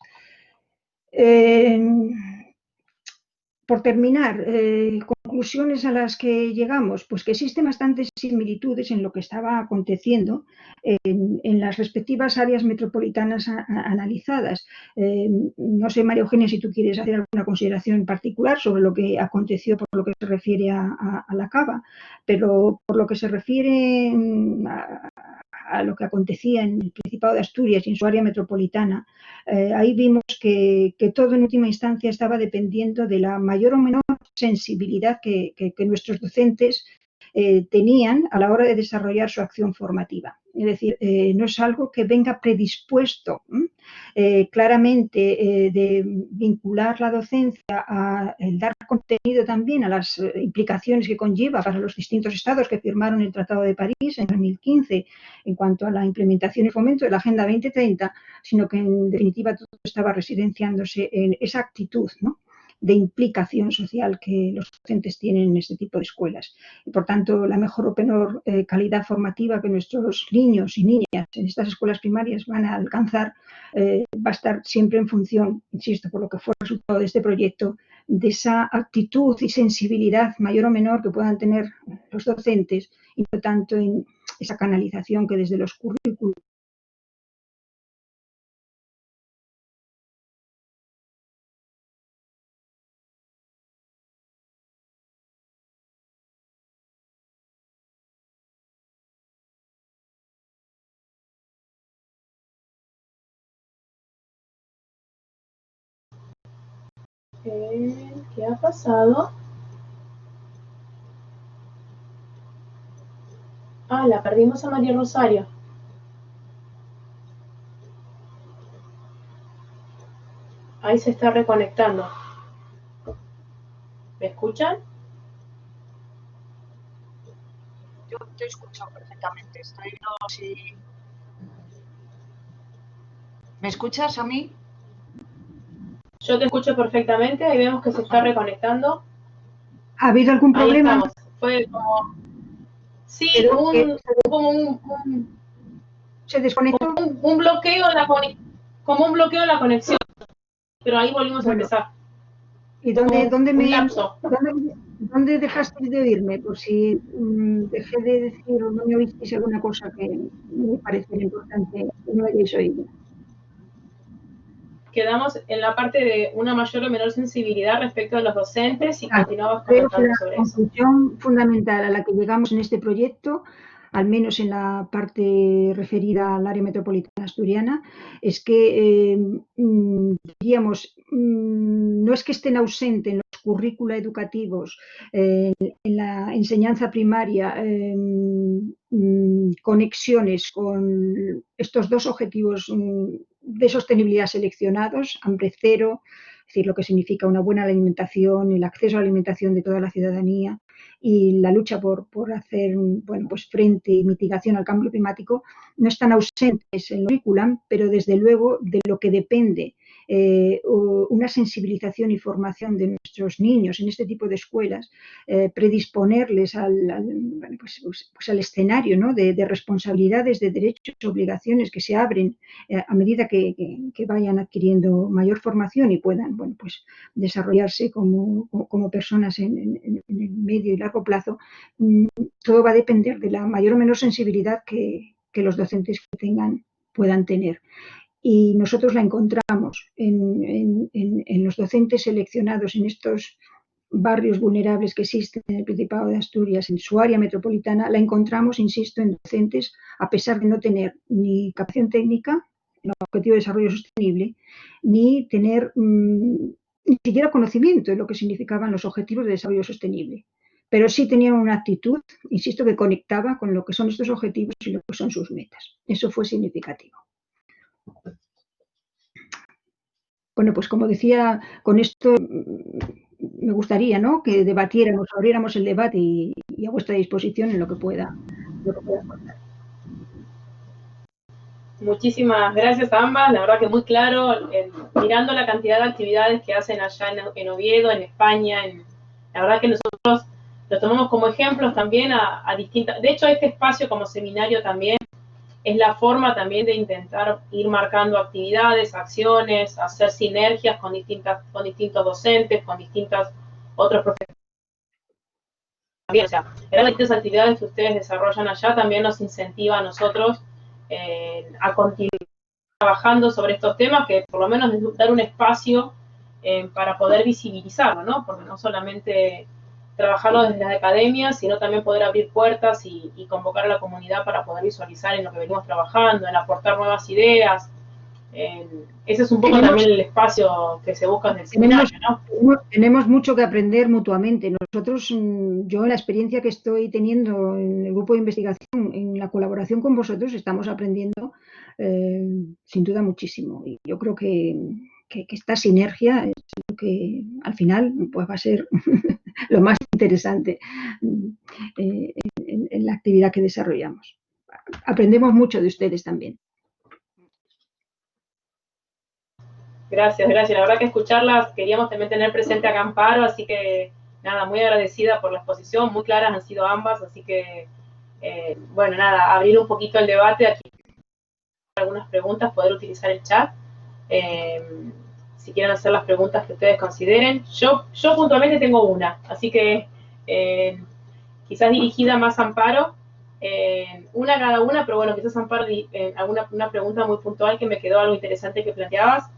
Por terminar, conclusiones a las que llegamos, pues que existen bastantes similitudes en lo que estaba aconteciendo en las respectivas áreas metropolitanas analizadas. No sé, María Eugenia, si tú quieres hacer alguna consideración en particular sobre lo que aconteció por lo que se refiere a la Cava, pero por lo que se refiere a lo que acontecía en el Principado de Asturias y en su área metropolitana, ahí vimos que todo en última instancia estaba dependiendo de la mayor o menor sensibilidad que nuestros docentes tenían a la hora de desarrollar su acción formativa. Es decir, no es algo que venga predispuesto claramente de vincular la docencia a el dar contenido también a las implicaciones que conlleva para los distintos estados que firmaron el Tratado de París en 2015 en cuanto a la implementación y fomento de la Agenda 2030, sino que en definitiva todo estaba residenciándose en esa actitud, ¿no?, de implicación social que los docentes tienen en este tipo de escuelas. Y, por tanto, la mejor o peor calidad formativa que nuestros niños y niñas en estas escuelas primarias van a alcanzar va a estar siempre en función, insisto, por lo que fue el resultado de este proyecto, de esa actitud y sensibilidad mayor o menor que puedan tener los docentes y no tanto en esa canalización que desde los currículos ¿Qué ha pasado? Ah, la perdimos a María Rosario. Ahí se está reconectando. ¿Me escuchan? Yo te escucho perfectamente. Estoy viendo si... ¿Me escuchas a mí? Yo te escucho perfectamente. Ahí vemos que se está reconectando. ¿Ha habido algún Ahí problema? estamos. Fue como... Sí, Pero como se desconectó. un bloqueo en la como un bloqueo en la conexión. Pero ahí volvimos a empezar. ¿Y dónde Un lapso. dónde dejasteis de oírme? Por si dejé de decir o no me oísteis alguna cosa que me pareciera importante que no hayáis oído. Quedamos en la parte de una mayor o menor sensibilidad respecto a los docentes y continuabas Creo que comentando la sobre eso. conclusión fundamental a la que llegamos en este proyecto, al menos en la parte referida al área metropolitana asturiana, es que diríamos, no es que estén ausentes en los currícula educativos, en la enseñanza primaria, conexiones con estos dos objetivos de sostenibilidad seleccionados, hambre cero, es decir, lo que significa una buena alimentación, el acceso a la alimentación de toda la ciudadanía y la lucha por hacer bueno, pues frente y mitigación al cambio climático, no están ausentes en el currículum, pero desde luego de lo que depende una sensibilización y formación de nuestros niños en este tipo de escuelas, predisponerles bueno, pues al escenario, ¿no? de responsabilidades, de derechos y obligaciones que se abren a medida que vayan adquiriendo mayor formación y puedan bueno, pues desarrollarse como personas en el medio y largo plazo, todo va a depender de la mayor o menor sensibilidad que los docentes que tengan puedan tener. Y nosotros la encontramos en los docentes seleccionados en estos barrios vulnerables que existen en el Principado de Asturias, en su área metropolitana, la encontramos, insisto, en docentes, a pesar de no tener ni capacidad técnica, el objetivo de desarrollo sostenible, ni tener ni siquiera conocimiento de lo que significaban los objetivos de desarrollo sostenible. Pero sí tenían una actitud, insisto, que conectaba con lo que son estos objetivos y lo que son sus metas. Eso fue significativo. Bueno, pues como decía, con esto me gustaría, ¿no?, que debatiéramos, abriéramos el debate y a vuestra disposición en lo que pueda contar. Muchísimas gracias a ambas, la verdad que muy claro, mirando la cantidad de actividades que hacen allá en Oviedo, en España, la verdad que nosotros lo tomamos como ejemplos también a distintas, de hecho este espacio como seminario también es la forma también de intentar ir marcando actividades, acciones, hacer sinergias con distintos docentes, con distintos otros profesores. También, o sea, las distintas actividades que ustedes desarrollan allá también nos incentiva a nosotros a continuar trabajando sobre estos temas, que por lo menos dar un espacio para poder visibilizarlo, ¿no? Porque no solamente trabajarlo desde las academias, sino también poder abrir puertas y convocar a la comunidad para poder visualizar en lo que venimos trabajando, en aportar nuevas ideas. Ese es un poco también el espacio que se busca desde el seminario, ¿no? Tenemos mucho que aprender mutuamente. Nosotros, yo en la experiencia que estoy teniendo en el grupo de investigación, en la colaboración con vosotros, estamos aprendiendo sin duda muchísimo. Y yo creo que esta sinergia es lo que al final pues va a ser lo más interesante en la actividad que desarrollamos. Aprendemos mucho de ustedes también. Gracias, gracias. La verdad que escucharlas, queríamos también tener presente a Amparo, así que nada, muy agradecida por la exposición, muy claras han sido ambas, así que, bueno, nada, abrir un poquito el debate, aquí algunas preguntas, poder utilizar el chat. Si quieren hacer las preguntas que ustedes consideren. Yo puntualmente tengo una, así que quizás dirigida más a Amparo, una cada una, pero bueno, quizás Amparo, una pregunta muy puntual que me quedó algo interesante que planteabas,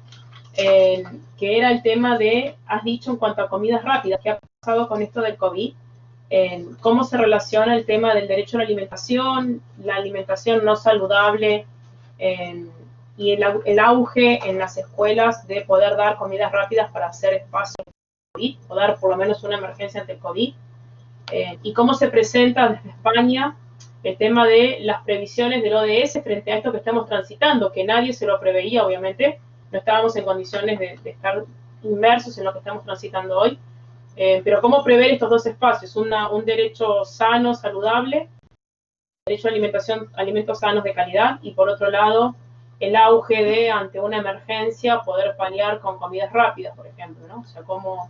que era el tema de, has dicho en cuanto a comidas rápidas, ¿qué ha pasado con esto del COVID? ¿Cómo se relaciona el tema del derecho a la alimentación no saludable y el auge en las escuelas de poder dar comidas rápidas para hacer espacio COVID, o dar por lo menos una emergencia ante el COVID? Y cómo se presenta desde España el tema de las previsiones del ODS frente a esto que estamos transitando, que nadie se lo preveía, obviamente, no estábamos en condiciones de estar inmersos en lo que estamos transitando hoy, pero cómo prever estos dos espacios, un derecho sano, saludable, derecho a alimentación, alimentos sanos de calidad, y por otro lado, el auge de, ante una emergencia, poder paliar con comidas rápidas, por ejemplo, ¿no? O sea, cómo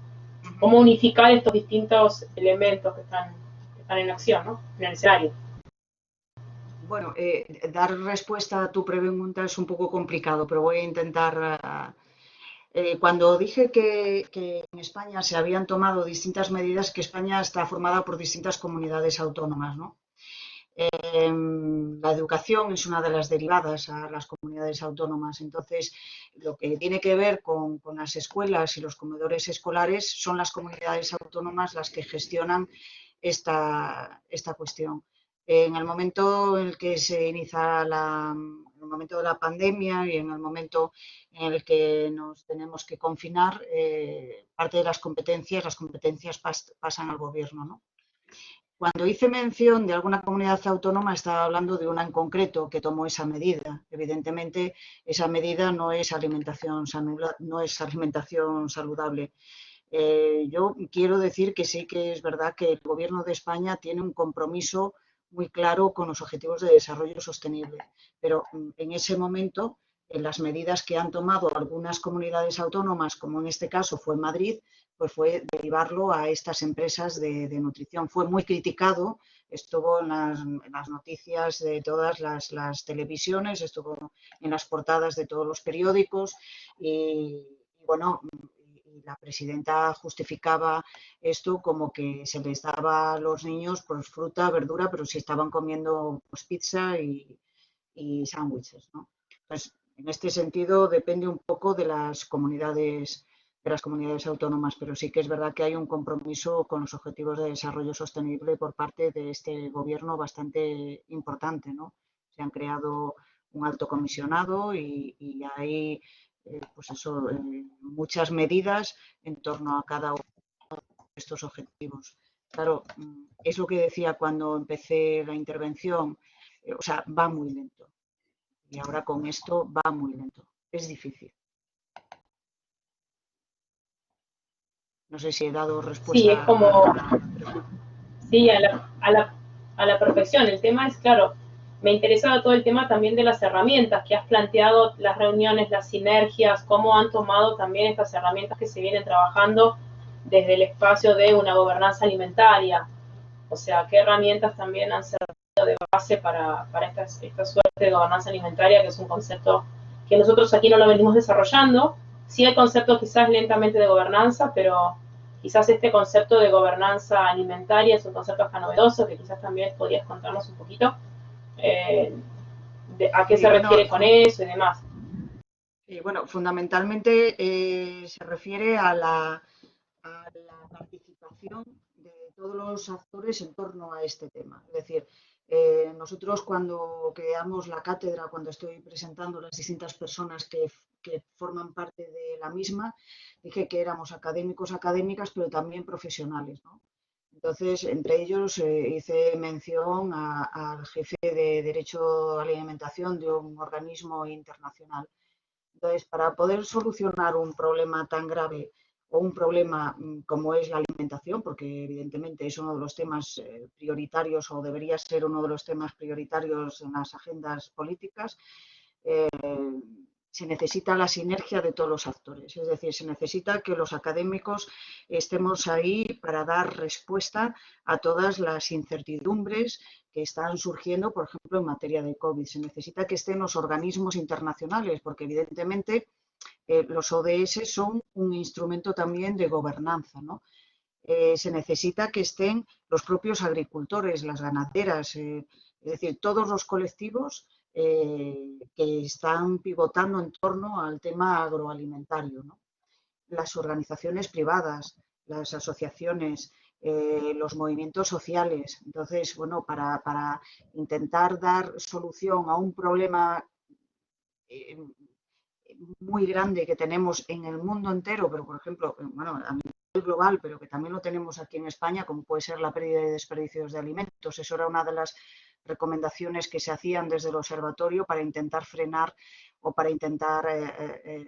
unificar estos distintos elementos que están en acción, ¿no? En el escenario. Bueno, dar respuesta a tu pregunta es un poco complicado, pero voy a intentar. Cuando dije que en España se habían tomado distintas medidas, que España está formada por distintas comunidades autónomas, ¿no? La educación es una de las derivadas a las comunidades autónomas. Entonces, lo que tiene que ver con las escuelas y los comedores escolares son las comunidades autónomas las que gestionan esta cuestión. En el momento en el que se inicia en el momento de la pandemia y en el momento en el que nos tenemos que confinar, parte de las competencias pasan al gobierno, ¿no? Cuando hice mención de alguna comunidad autónoma, estaba hablando de una en concreto que tomó esa medida. Evidentemente, esa medida no es alimentación saludable. Yo quiero decir que sí que es verdad que el Gobierno de España tiene un compromiso muy claro con los objetivos de desarrollo sostenible, pero en ese momento, en las medidas que han tomado algunas comunidades autónomas, como en este caso fue Madrid, pues fue derivarlo a estas empresas de nutrición. Fue muy criticado, estuvo en las noticias de todas las televisiones, estuvo en las portadas de todos los periódicos y bueno, la presidenta justificaba esto como que se les daba a los niños pues fruta, verdura, pero si estaban comiendo pues pizza y sándwiches, ¿no? Pues en este sentido depende un poco de las comunidades autónomas, pero sí que es verdad que hay un compromiso con los objetivos de desarrollo sostenible por parte de este gobierno bastante importante, ¿no? Se han creado un alto comisionado y hay pues eso, muchas medidas en torno a cada uno de estos objetivos. Claro, es lo que decía cuando empecé la intervención, o sea, va muy lento. Y ahora con esto va muy lento. Es difícil. No sé si he dado Sí, es respuesta como, a la pregunta. sí, a la perfección. El tema es, claro, me interesaba todo el tema también de las herramientas que has planteado, las reuniones, las sinergias, cómo han tomado también estas herramientas que se vienen trabajando desde el espacio de una gobernanza alimentaria. O sea, qué herramientas también han servido de base para esta suerte de gobernanza alimentaria, que es un concepto que nosotros aquí no lo venimos desarrollando. Sí hay conceptos quizás lentamente de gobernanza, pero quizás este concepto de gobernanza alimentaria es un concepto hasta novedoso, que quizás también podrías contarnos un poquito a qué se refiere con eso y demás. Y bueno, fundamentalmente se refiere a la participación de todos los actores en torno a este tema. Es decir, nosotros cuando creamos la cátedra, cuando estoy presentando las distintas personas que forman parte de la misma, dije que éramos académicas, pero también profesionales, ¿no? Entonces, entre ellos hice mención al jefe de Derecho a la Alimentación de un organismo internacional. Entonces, para poder solucionar un problema tan grave o un problema como es la alimentación, porque evidentemente es uno de los temas prioritarios o debería ser uno de los temas prioritarios en las agendas políticas, se necesita la sinergia de todos los actores, es decir, se necesita que los académicos estemos ahí para dar respuesta a todas las incertidumbres que están surgiendo, por ejemplo, en materia de COVID. Se necesita que estén los organismos internacionales, porque evidentemente los ODS son un instrumento también de gobernanza, ¿no? Se necesita que estén los propios agricultores, las ganaderas, es decir, todos los colectivos que están pivotando en torno al tema agroalimentario, ¿no? Las organizaciones privadas, las asociaciones, los movimientos sociales. Entonces, bueno, para intentar dar solución a un problema muy grande que tenemos en el mundo entero, pero por ejemplo, bueno, a nivel global, pero que también lo tenemos aquí en España, como puede ser la pérdida de desperdicios de alimentos. Eso era una de las recomendaciones que se hacían desde el observatorio para intentar frenar o para intentar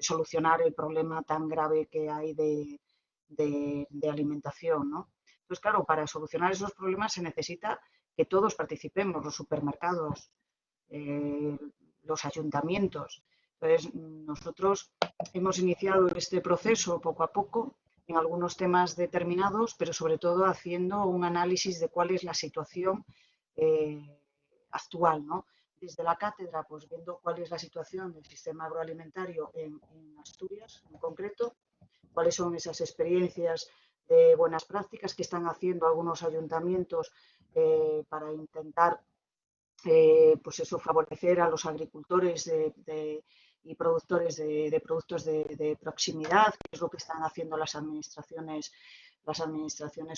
solucionar el problema tan grave que hay de alimentación, ¿no? Entonces, claro, para solucionar esos problemas se necesita que todos participemos, los supermercados, los ayuntamientos. Entonces, nosotros hemos iniciado este proceso poco a poco en algunos temas determinados, pero sobre todo haciendo un análisis de cuál es la situación actual, ¿no? Desde la cátedra, pues viendo cuál es la situación del sistema agroalimentario en Asturias en concreto, cuáles son esas experiencias de buenas prácticas que están haciendo algunos ayuntamientos para intentar pues eso, favorecer a los agricultores y productores de productos de proximidad, que es lo que están haciendo las administraciones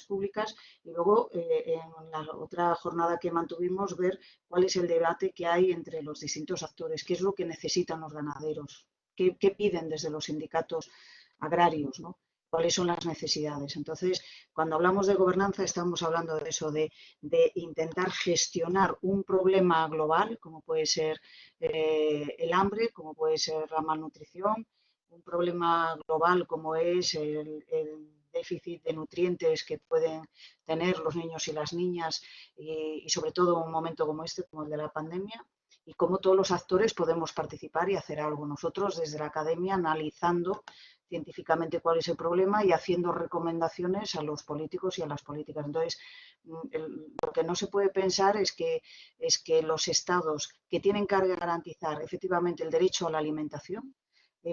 públicas. Y luego, en la otra jornada que mantuvimos, ver cuál es el debate que hay entre los distintos actores, qué es lo que necesitan los ganaderos, qué piden desde los sindicatos agrarios, ¿no? Cuáles son las necesidades. Entonces, cuando hablamos de gobernanza, estamos hablando de eso, de intentar gestionar un problema global, como puede ser el hambre, como puede ser la malnutrición, un problema global como es el déficit de nutrientes que pueden tener los niños y las niñas y sobre todo en un momento como este, como el de la pandemia, y cómo todos los actores podemos participar y hacer algo. Nosotros desde la academia analizando científicamente cuál es el problema y haciendo recomendaciones a los políticos y a las políticas. Entonces, lo que no se puede pensar es que los estados que tienen que garantizar efectivamente el derecho a la alimentación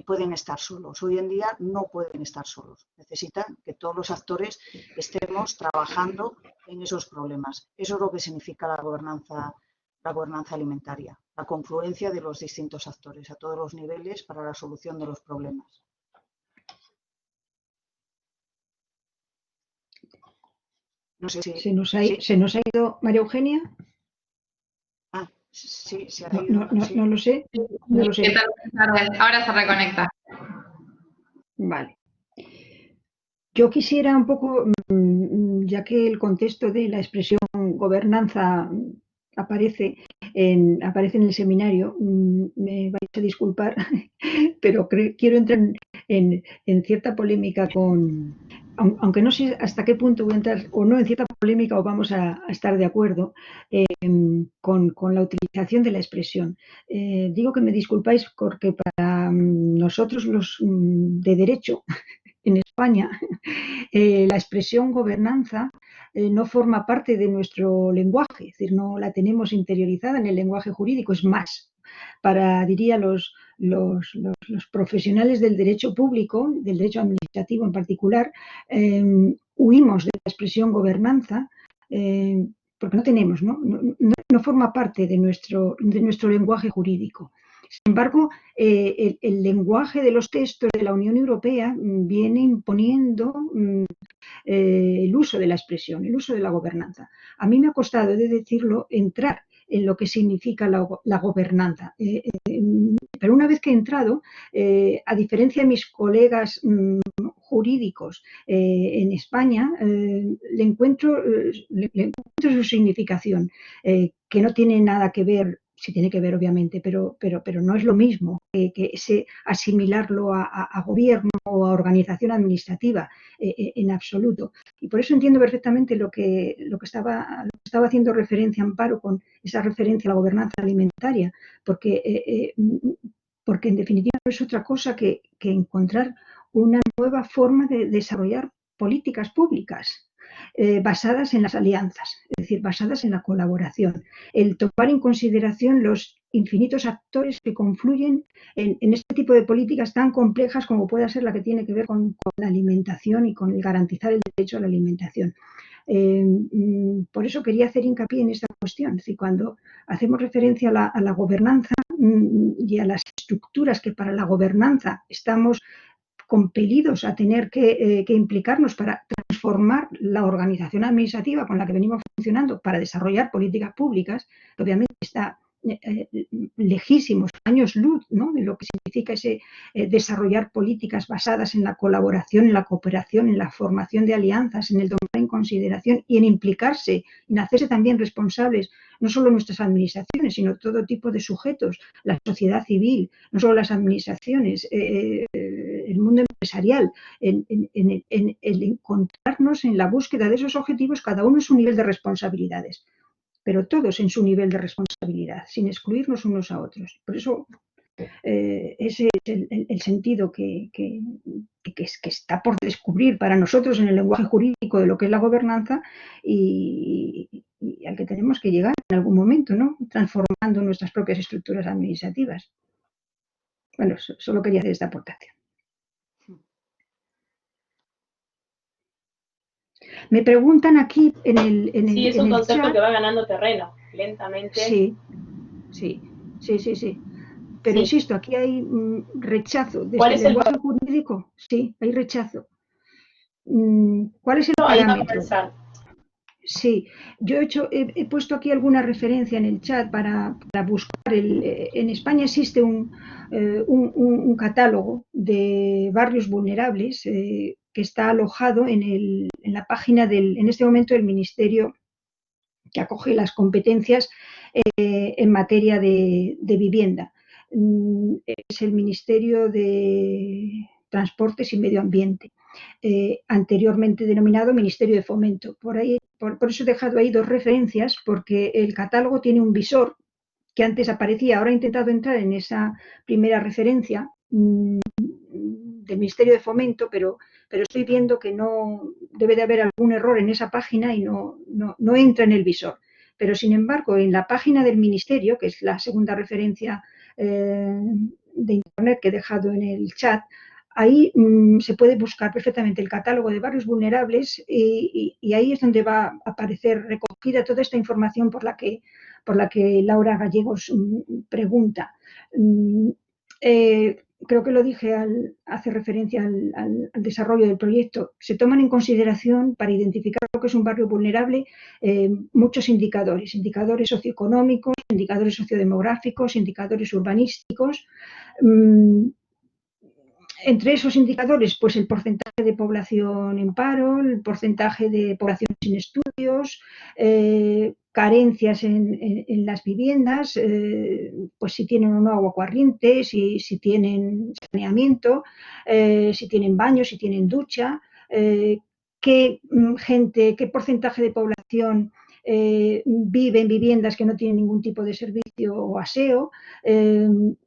pueden estar solos. Hoy en día no pueden estar solos. Necesitan que todos los actores estemos trabajando en esos problemas. Eso es lo que significa la gobernanza alimentaria, la confluencia de los distintos actores a todos los niveles para la solución de los problemas. No sé si... ¿Se nos ha ido María Eugenia? Ah, sí, se ha ido. No lo sé. No lo sé. ¿Qué tal? Buenas tardes. Ahora se reconecta. Vale. Yo quisiera un poco, ya que el contexto de la expresión gobernanza aparece en el seminario, me vais a disculpar, pero quiero entrar en cierta polémica aunque no sé hasta qué punto voy a entrar o no en cierta polémica o vamos a estar de acuerdo con la utilización de la expresión. Digo que me disculpáis porque para nosotros los de derecho en España, la expresión gobernanza no forma parte de nuestro lenguaje, es decir, no la tenemos interiorizada en el lenguaje jurídico, es más, diría, los profesionales del derecho público, del derecho administrativo en particular, huimos de la expresión gobernanza porque no tenemos, no forma parte de nuestro lenguaje jurídico. Sin embargo, el lenguaje de los textos de la Unión Europea viene imponiendo el uso de la expresión, el uso de la gobernanza. A mí me ha costado, he de decirlo, entrar en lo que significa la gobernanza. Pero una vez que he entrado, a diferencia de mis colegas jurídicos en España, le encuentro su significación, que no tiene nada que ver, sí tiene que ver obviamente, pero no es lo mismo que ese asimilarlo a gobierno o a organización administrativa en absoluto. Y por eso entiendo perfectamente lo que estaba haciendo referencia Amparo con esa referencia a la gobernanza alimentaria, porque porque en definitiva no es otra cosa que encontrar una nueva forma de desarrollar políticas públicas basadas en las alianzas, es decir, basadas en la colaboración, el tomar en consideración los infinitos actores que confluyen en este tipo de políticas tan complejas como pueda ser la que tiene que ver con la alimentación y con el garantizar el derecho a la alimentación. Por eso quería hacer hincapié en esta cuestión. Es decir, cuando hacemos referencia a la gobernanza y a las estructuras que para la gobernanza estamos compelidos a tener que implicarnos para transformar la organización administrativa con la que venimos funcionando para desarrollar políticas públicas, que obviamente está lejísimos, años luz, ¿no?, de lo que significa ese desarrollar políticas basadas en la colaboración, en la cooperación, en la formación de alianzas, en el tomar en consideración y en implicarse, en hacerse también responsables, no solo nuestras administraciones, sino todo tipo de sujetos, la sociedad civil, no solo las administraciones, el mundo empresarial, en encontrarnos en la búsqueda de esos objetivos, cada uno en su nivel de responsabilidades, pero todos en su nivel de responsabilidad, sin excluirnos unos a otros. Por eso ese es el sentido que está por descubrir para nosotros en el lenguaje jurídico de lo que es la gobernanza y al que tenemos que llegar en algún momento, ¿no?, transformando nuestras propias estructuras administrativas. Bueno, solo quería hacer esta aportación. Me preguntan aquí en el Sí, es un concepto chat, que va ganando terreno, lentamente. Sí. Pero sí. insisto, aquí hay rechazo. Desde ¿Cuál es el lenguaje jurídico? Sí, hay rechazo. ¿Cuál es el parámetro? Sí, yo he puesto aquí alguna referencia en el chat para buscar. En España existe un catálogo de barrios vulnerables que está alojado en la página en este momento del Ministerio que acoge las competencias en materia de vivienda. Es el Ministerio de Transportes y Medio Ambiente, anteriormente denominado Ministerio de Fomento. Por eso he dejado ahí dos referencias, porque el catálogo tiene un visor que antes aparecía, ahora he intentado entrar en esa primera referencia del Ministerio de Fomento, pero estoy viendo que no debe de haber algún error en esa página y no entra en el visor. Pero, sin embargo, en la página del Ministerio, que es la segunda referencia de Internet que he dejado en el chat, ahí se puede buscar perfectamente el catálogo de barrios vulnerables y ahí es donde va a aparecer recogida toda esta información por la que Laura Gallegos pregunta. Creo que lo dije hace referencia al desarrollo del proyecto. Se toman en consideración para identificar lo que es un barrio vulnerable muchos indicadores socioeconómicos, indicadores sociodemográficos, indicadores urbanísticos. Entre esos indicadores, pues el porcentaje de población en paro, el porcentaje de población sin estudios, carencias en las viviendas, pues si tienen o no agua corriente, si tienen saneamiento, si tienen baño, si tienen ducha, qué porcentaje de población vive en viviendas que no tienen ningún tipo de servicio o aseo, en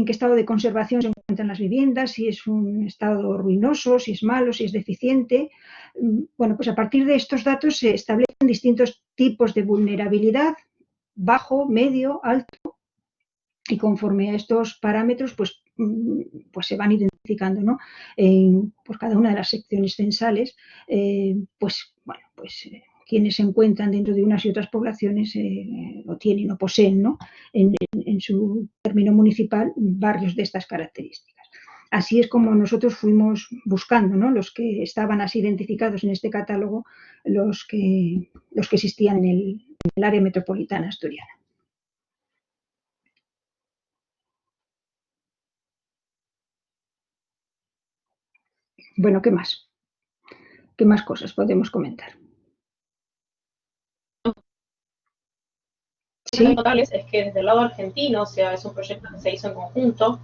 qué estado de conservación se encuentran las viviendas, si es un estado ruinoso, si es malo, si es deficiente. Bueno, pues a partir de estos datos se establecen distintos tipos de vulnerabilidad, bajo, medio, alto, y conforme a estos parámetros, pues se van identificando, ¿no?, por cada una de las secciones censales, quienes se encuentran dentro de unas y otras poblaciones o tienen o poseen, ¿no?, en su término municipal barrios de estas características. Así es como nosotros fuimos buscando, ¿no?, los que estaban así identificados en este catálogo, los que existían en el área metropolitana asturiana. Bueno, ¿qué más? ¿Qué más cosas podemos comentar? Sí. Es que desde el lado argentino, o sea, es un proyecto que se hizo en conjunto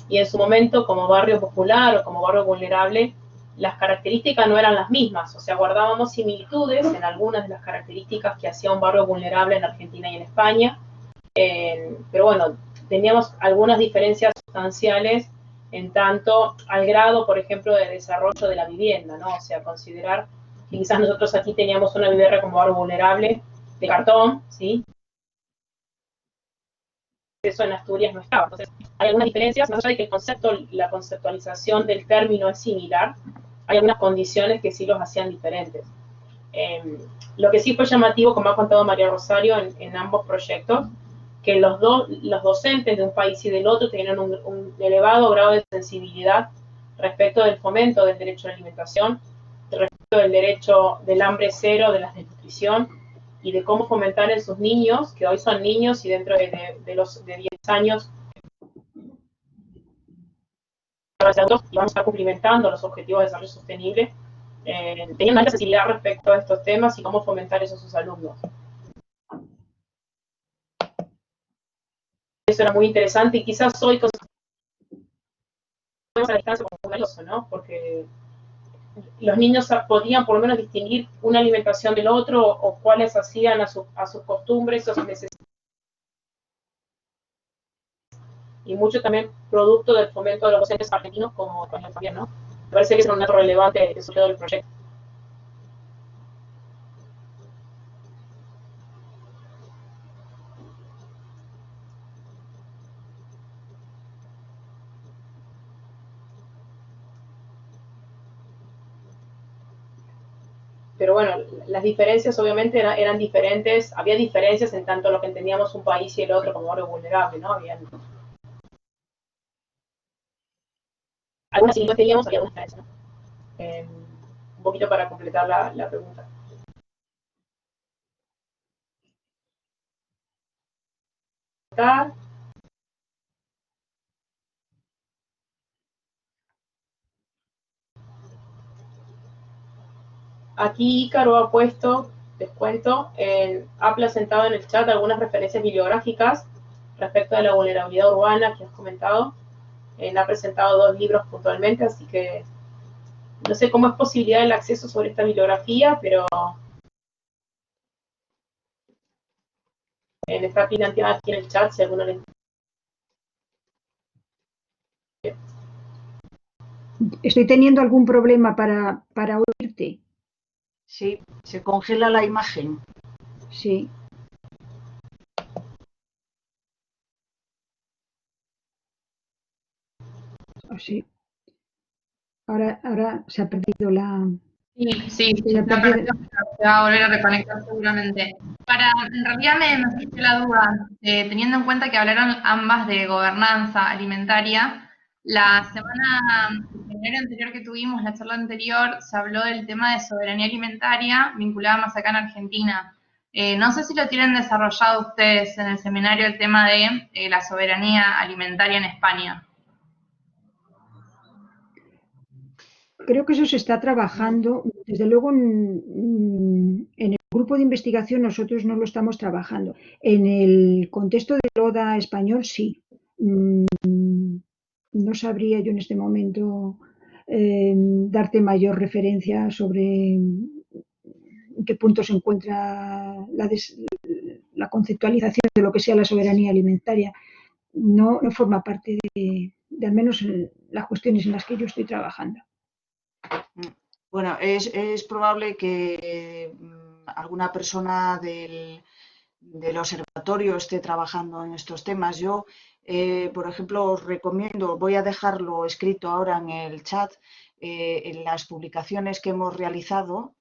y en su momento como barrio popular o como barrio vulnerable, las características no eran las mismas, o sea, guardábamos similitudes en algunas de las características que hacía un barrio vulnerable en Argentina y en España, pero bueno, teníamos algunas diferencias sustanciales en tanto al grado, por ejemplo, de desarrollo de la vivienda, ¿no? O sea, considerar que quizás nosotros aquí teníamos una vivienda como algo vulnerable de cartón, ¿sí? Eso en Asturias no estaba. Entonces, hay algunas diferencias, más allá de que el concepto, la conceptualización del término es similar, hay algunas condiciones que sí los hacían diferentes. Lo que sí fue llamativo, como ha contado María Rosario en ambos proyectos, que los docentes de un país y del otro tenían un elevado grado de sensibilidad respecto del fomento del derecho a la alimentación, respecto del derecho del hambre cero, de la desnutrición, y de cómo fomentar en sus niños, que hoy son niños y dentro de los de 10 años y vamos a estar cumplimentando los objetivos de desarrollo sostenible, teniendo una sensibilidad respecto a estos temas y cómo fomentar eso a sus alumnos. Eso era muy interesante y quizás hoy con a la distancia como valioso, ¿no? Porque los niños podían por lo menos distinguir una alimentación del otro o cuáles hacían a sus costumbres o sus necesidades. Y mucho también producto del fomento de los docentes argentinos como también, ¿no? Me parece que es un dato relevante de su del proyecto. Pero bueno, las diferencias obviamente eran diferentes, había diferencias en tanto lo que entendíamos un país y el otro como algo vulnerable, ¿no? Había algunas similitudes teníamos, había algunas diferencias, ¿no? Un poquito para completar la pregunta. Aquí Ícaro ha puesto, les cuento, ha presentado en el chat algunas referencias bibliográficas respecto a la vulnerabilidad urbana que has comentado. Ha presentado 2 libros puntualmente, así que no sé cómo es posibilidad el acceso sobre esta bibliografía, pero está planteada aquí en el chat si alguno le interesa. Estoy teniendo algún problema para oírte. Sí, se congela la imagen. Sí. Sí. Ahora se ha perdido la... Sí, se va a volver a reconectar seguramente. En realidad me surgió la duda, teniendo en cuenta que hablaron ambas de gobernanza alimentaria, el seminario anterior que tuvimos, la charla anterior, se habló del tema de soberanía alimentaria vinculada más acá en Argentina. No sé si lo tienen desarrollado ustedes en el seminario el tema de la soberanía alimentaria en España. Creo que eso se está trabajando. Desde luego, en el grupo de investigación nosotros no lo estamos trabajando. En el contexto del ODA español, sí. No sabría yo en este momento darte mayor referencia sobre en qué punto se encuentra la conceptualización de lo que sea la soberanía alimentaria. No forma parte de al menos las cuestiones en las que yo estoy trabajando. Bueno, es probable que alguna persona del observatorio esté trabajando en estos temas. Yo, por ejemplo, os recomiendo, voy a dejarlo escrito ahora en el chat, en las publicaciones que hemos realizado,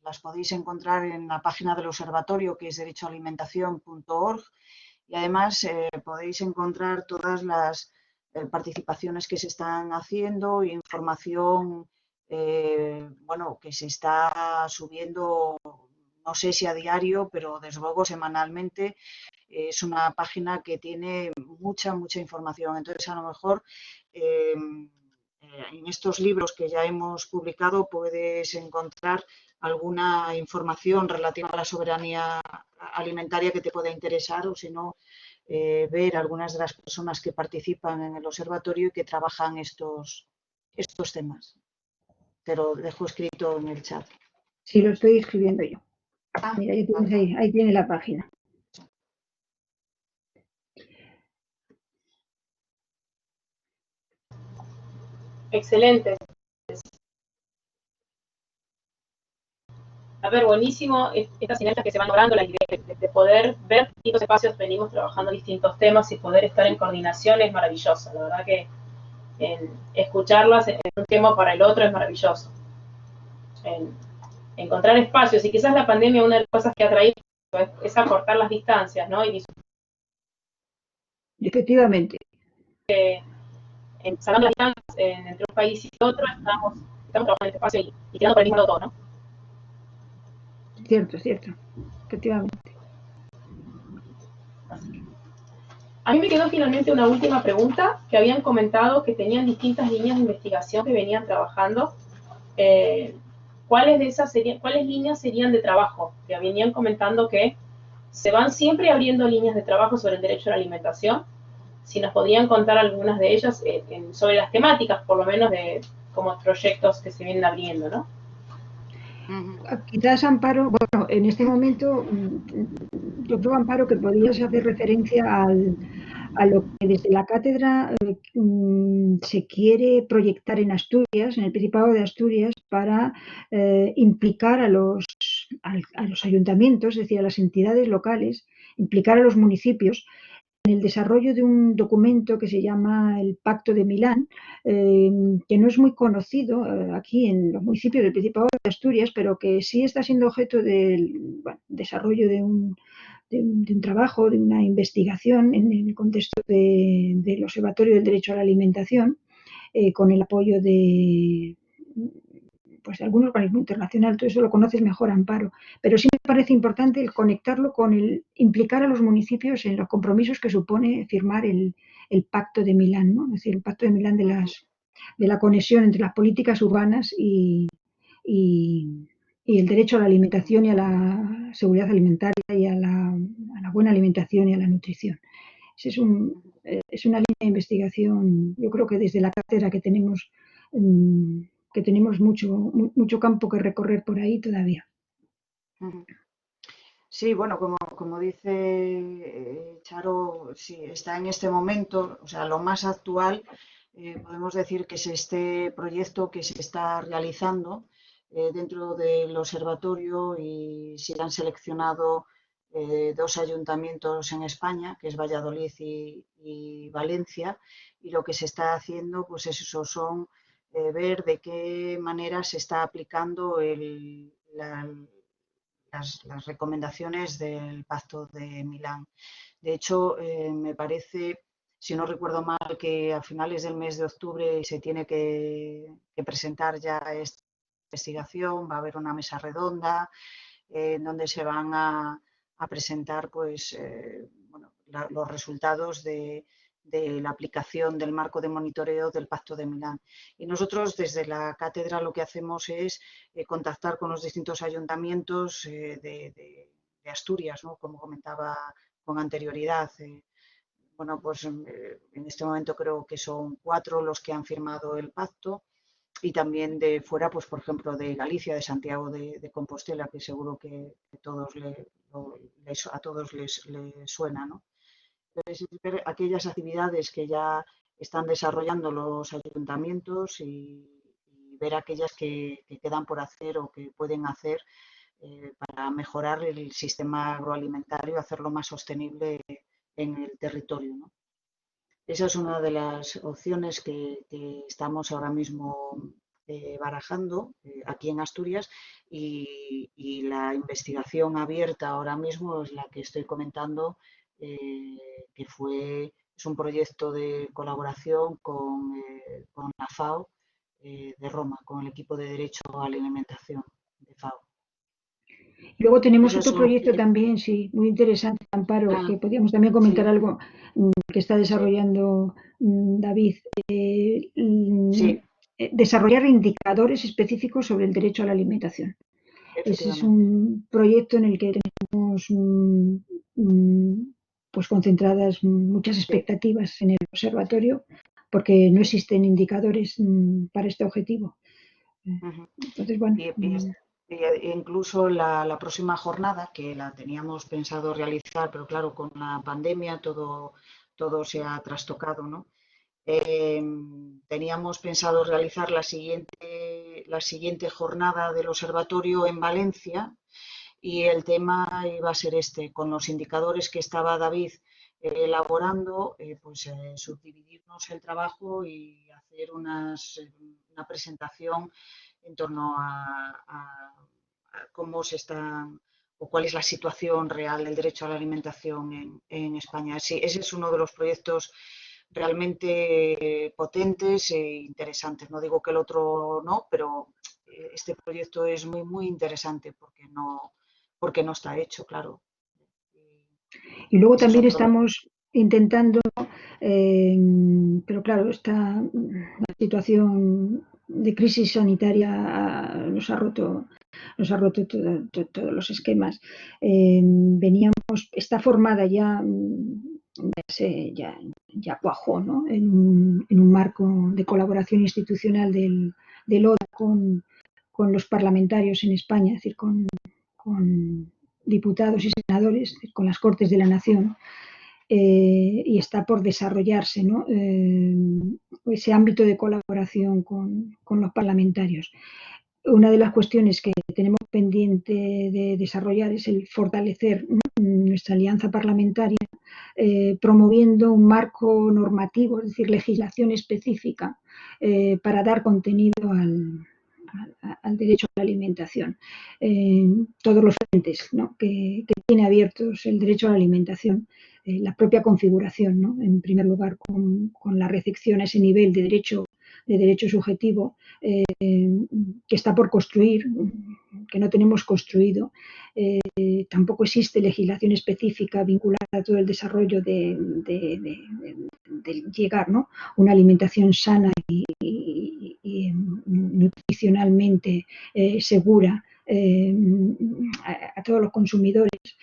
las podéis encontrar en la página del observatorio, que es derechoalimentación.org, y además podéis encontrar todas las participaciones que se están haciendo, información bueno, que se está subiendo, no sé si a diario, pero desde luego semanalmente. Es una página que tiene mucha información. Entonces, a lo mejor en estos libros que ya hemos publicado puedes encontrar alguna información relativa a la soberanía alimentaria que te pueda interesar, o si no, ver algunas de las personas que participan en el observatorio y que trabajan estos temas. Te lo dejo escrito en el chat. Sí, lo estoy escribiendo yo. Mira, ahí tiene la página. Excelente. A ver, buenísimo estas sinergias que se van logrando, la idea de poder ver distintos espacios, venimos trabajando distintos temas y poder estar en coordinación es maravilloso. La verdad que escucharlas en un tema para el otro es maravilloso. Encontrar espacios, y quizás la pandemia, una de las cosas que ha traído es acortar las distancias, ¿no? Y efectivamente. Sacando las distancias entre un país y otro, estamos trabajando en este espacio y tirando por el mismo lado todo, ¿no? Cierto, efectivamente. A mí me quedó finalmente una última pregunta, que habían comentado que tenían distintas líneas de investigación que venían trabajando. ¿Cuáles líneas serían de trabajo? Que venían comentando que se van siempre abriendo líneas de trabajo sobre el derecho a la alimentación. Si nos podrían contar algunas de ellas sobre las temáticas, por lo menos de como proyectos que se vienen abriendo, ¿no? Quizás, Amparo, bueno, en este momento yo creo, Amparo, que podrías hacer referencia a lo que desde la cátedra se quiere proyectar en Asturias, en el Principado de Asturias, para implicar a los ayuntamientos, es decir, a las entidades locales, implicar a los municipios en el desarrollo de un documento que se llama el Pacto de Milán, que no es muy conocido aquí en los municipios del Principado de Asturias, pero que sí está siendo objeto del desarrollo de un trabajo, de una investigación en el contexto del Observatorio del Derecho a la Alimentación, con el apoyo de algún organismo internacional. Todo eso lo conoces mejor, Amparo, pero sí me parece importante el conectarlo con el implicar a los municipios en los compromisos que supone firmar el Pacto de Milán, ¿no? Es decir, el Pacto de Milán de la conexión entre las políticas urbanas y el derecho a la alimentación y a la seguridad alimentaria y a la buena alimentación y a la nutrición. Ese es una línea de investigación, yo creo que desde la cátedra que tenemos mucho campo que recorrer por ahí todavía. Sí, bueno, como dice Charo, sí, está en este momento, o sea, lo más actual, podemos decir que es este proyecto que se está realizando dentro del observatorio, y se han seleccionado 2 ayuntamientos en España, que es Valladolid y Valencia, y lo que se está haciendo, pues eso, son ver de qué manera se está aplicando las recomendaciones del Pacto de Milán. De hecho, me parece, si no recuerdo mal, que a finales del mes de octubre se tiene que presentar ya esta investigación. Va a haber una mesa redonda en donde se van a presentar pues, los resultados de la aplicación del marco de monitoreo del Pacto de Milán. Y nosotros desde la cátedra lo que hacemos es contactar con los distintos ayuntamientos de Asturias, ¿no? Como comentaba con anterioridad. Bueno, pues en este momento creo que son 4 los que han firmado el pacto, y también de fuera, pues por ejemplo de Galicia, de Santiago de Compostela, que seguro que a todos les suena, ¿no? Entonces, ver aquellas actividades que ya están desarrollando los ayuntamientos y ver aquellas que quedan por hacer o que pueden hacer para mejorar el sistema agroalimentario, hacerlo más sostenible en el territorio, ¿no? Esa es una de las opciones que estamos ahora mismo barajando aquí en Asturias, y la investigación abierta ahora mismo es la que estoy comentando, que es un proyecto de colaboración con la FAO de Roma, con el equipo de Derecho a la Alimentación de FAO. Luego tenemos otro proyecto también, sí, muy interesante, Amparo, que podríamos también comentar algo que está desarrollando David. Desarrollar indicadores específicos sobre el derecho a la alimentación. Ese es un proyecto en el que tenemos pues concentradas muchas expectativas en el observatorio, porque no existen indicadores para este objetivo. Entonces, bueno. Incluso la próxima jornada, que la teníamos pensado realizar, pero claro, con la pandemia todo se ha trastocado, ¿no? teníamos pensado realizar la siguiente jornada del observatorio en Valencia, y el tema iba a ser con los indicadores que estaba David elaborando, subdividirnos el trabajo y hacer una presentación en torno a cómo se está o cuál es la situación real del derecho a la alimentación en España. Sí, ese es uno de los proyectos realmente potentes e interesantes. No digo que el otro no, pero este proyecto es muy, muy interesante porque no está hecho, claro. Y luego también estamos intentando, pero claro, la situación de crisis sanitaria nos ha roto todos los esquemas. Está formada ya cuajó, ¿no? en un marco de colaboración institucional del ODA con los parlamentarios en España, es decir, con diputados y senadores, con las Cortes de la Nación, y está por desarrollarse, ¿no? Ese ámbito de colaboración con los parlamentarios. Una de las cuestiones que tenemos pendiente de desarrollar es el fortalecer, ¿no?, nuestra alianza parlamentaria, promoviendo un marco normativo, es decir, legislación específica para dar contenido al derecho a la alimentación. Todos los frentes, ¿no?, que tiene abiertos el derecho a la alimentación, la propia configuración, ¿no?, en primer lugar con la recepción a ese nivel de derecho subjetivo que está por construir, que no tenemos construido. Tampoco existe legislación específica vinculada a todo el desarrollo de llegar, ¿no?, una alimentación sana y nutricionalmente segura a todos los consumidores,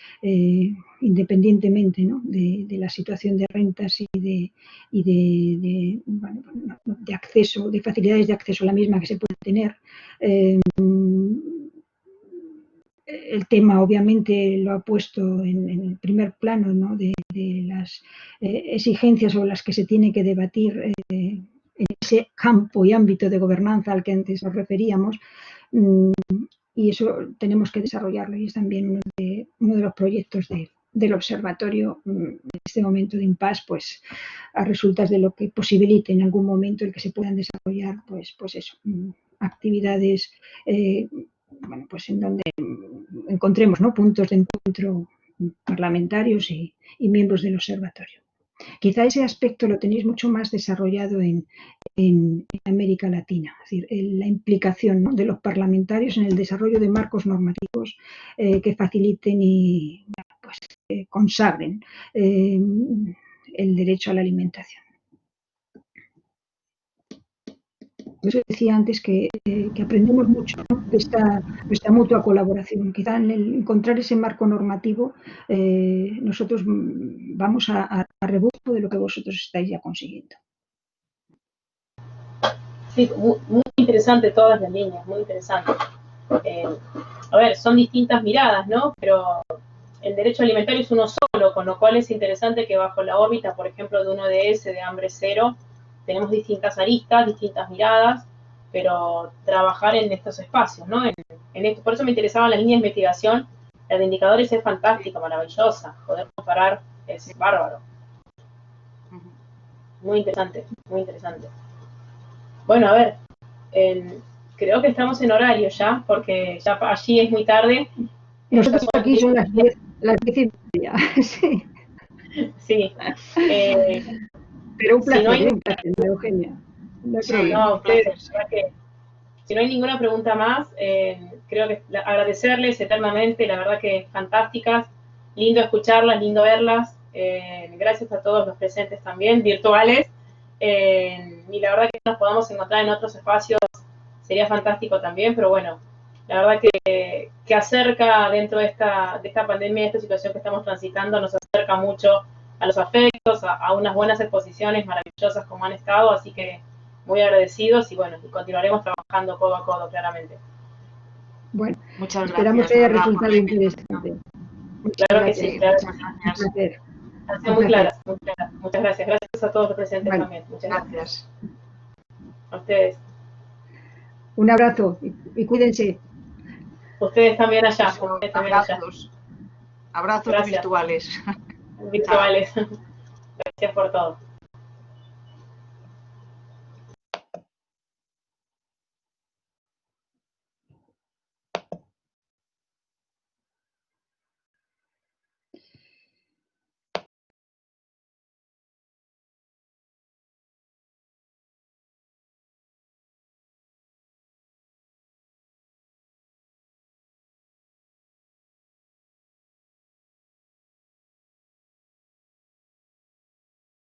independientemente, ¿no?, de la situación de rentas y de acceso, de facilidades de acceso a la misma que se puede tener. El tema obviamente lo ha puesto en el primer plano, ¿no?, de las exigencias sobre las que se tiene que debatir en ese campo y ámbito de gobernanza al que antes nos referíamos, y eso tenemos que desarrollarlo, y es también uno de los proyectos del observatorio en este momento de impasse, pues a resultas de lo que posibilite en algún momento el que se puedan desarrollar pues eso, actividades pues en donde encontremos, ¿no?, puntos de encuentro parlamentarios y miembros del observatorio. Quizá ese aspecto lo tenéis mucho más desarrollado en América Latina, es decir, la implicación, ¿no?, de los parlamentarios en el desarrollo de marcos normativos que faciliten y consagren el derecho a la alimentación. Por eso decía antes que aprendemos mucho, ¿no?, de esta mutua colaboración. Quizá en el encontrar ese marco normativo nosotros vamos a rebufo de lo que vosotros estáis ya consiguiendo. Sí, muy interesante todas las líneas, muy interesante. A ver, son distintas miradas, ¿no? Pero el derecho alimentario es uno solo, con lo cual es interesante que bajo la órbita, por ejemplo, de un ODS, de hambre cero, tenemos distintas aristas, distintas miradas, pero trabajar en estos espacios, ¿no? Por eso me interesaban las líneas de investigación. La de indicadores es fantástica, maravillosa. Poder comparar es bárbaro. Muy interesante, muy interesante. Bueno, a ver, creo que estamos en horario ya, porque ya allí es muy tarde. Nosotros aquí son las 10 y media, sí. Sí. Pero un placer, Eugenia. No hay problema. No, ustedes, que si no hay ninguna pregunta más, creo que agradecerles eternamente, la verdad que fantásticas, lindo escucharlas, lindo verlas, gracias a todos los presentes también, virtuales, y la verdad que nos podamos encontrar en otros espacios sería fantástico también, pero bueno, la verdad que acerca dentro de esta pandemia, de esta situación que estamos transitando, nos acerca mucho a los afectos, a unas buenas exposiciones maravillosas como han estado, así que muy agradecidos y bueno, y continuaremos trabajando codo a codo, claramente. Bueno, muchas esperamos gracias, que haya resultado interesante. Claro que sí, claro. Muchas gracias. Han sido muy claras, muy claras. Muchas gracias. Gracias a todos los presentes también. Muchas gracias. A ustedes. Un abrazo y cuídense. Ustedes también allá. Ustedes también allá. Abrazos Gracias. virtuales. Virtuales. Gracias por todo.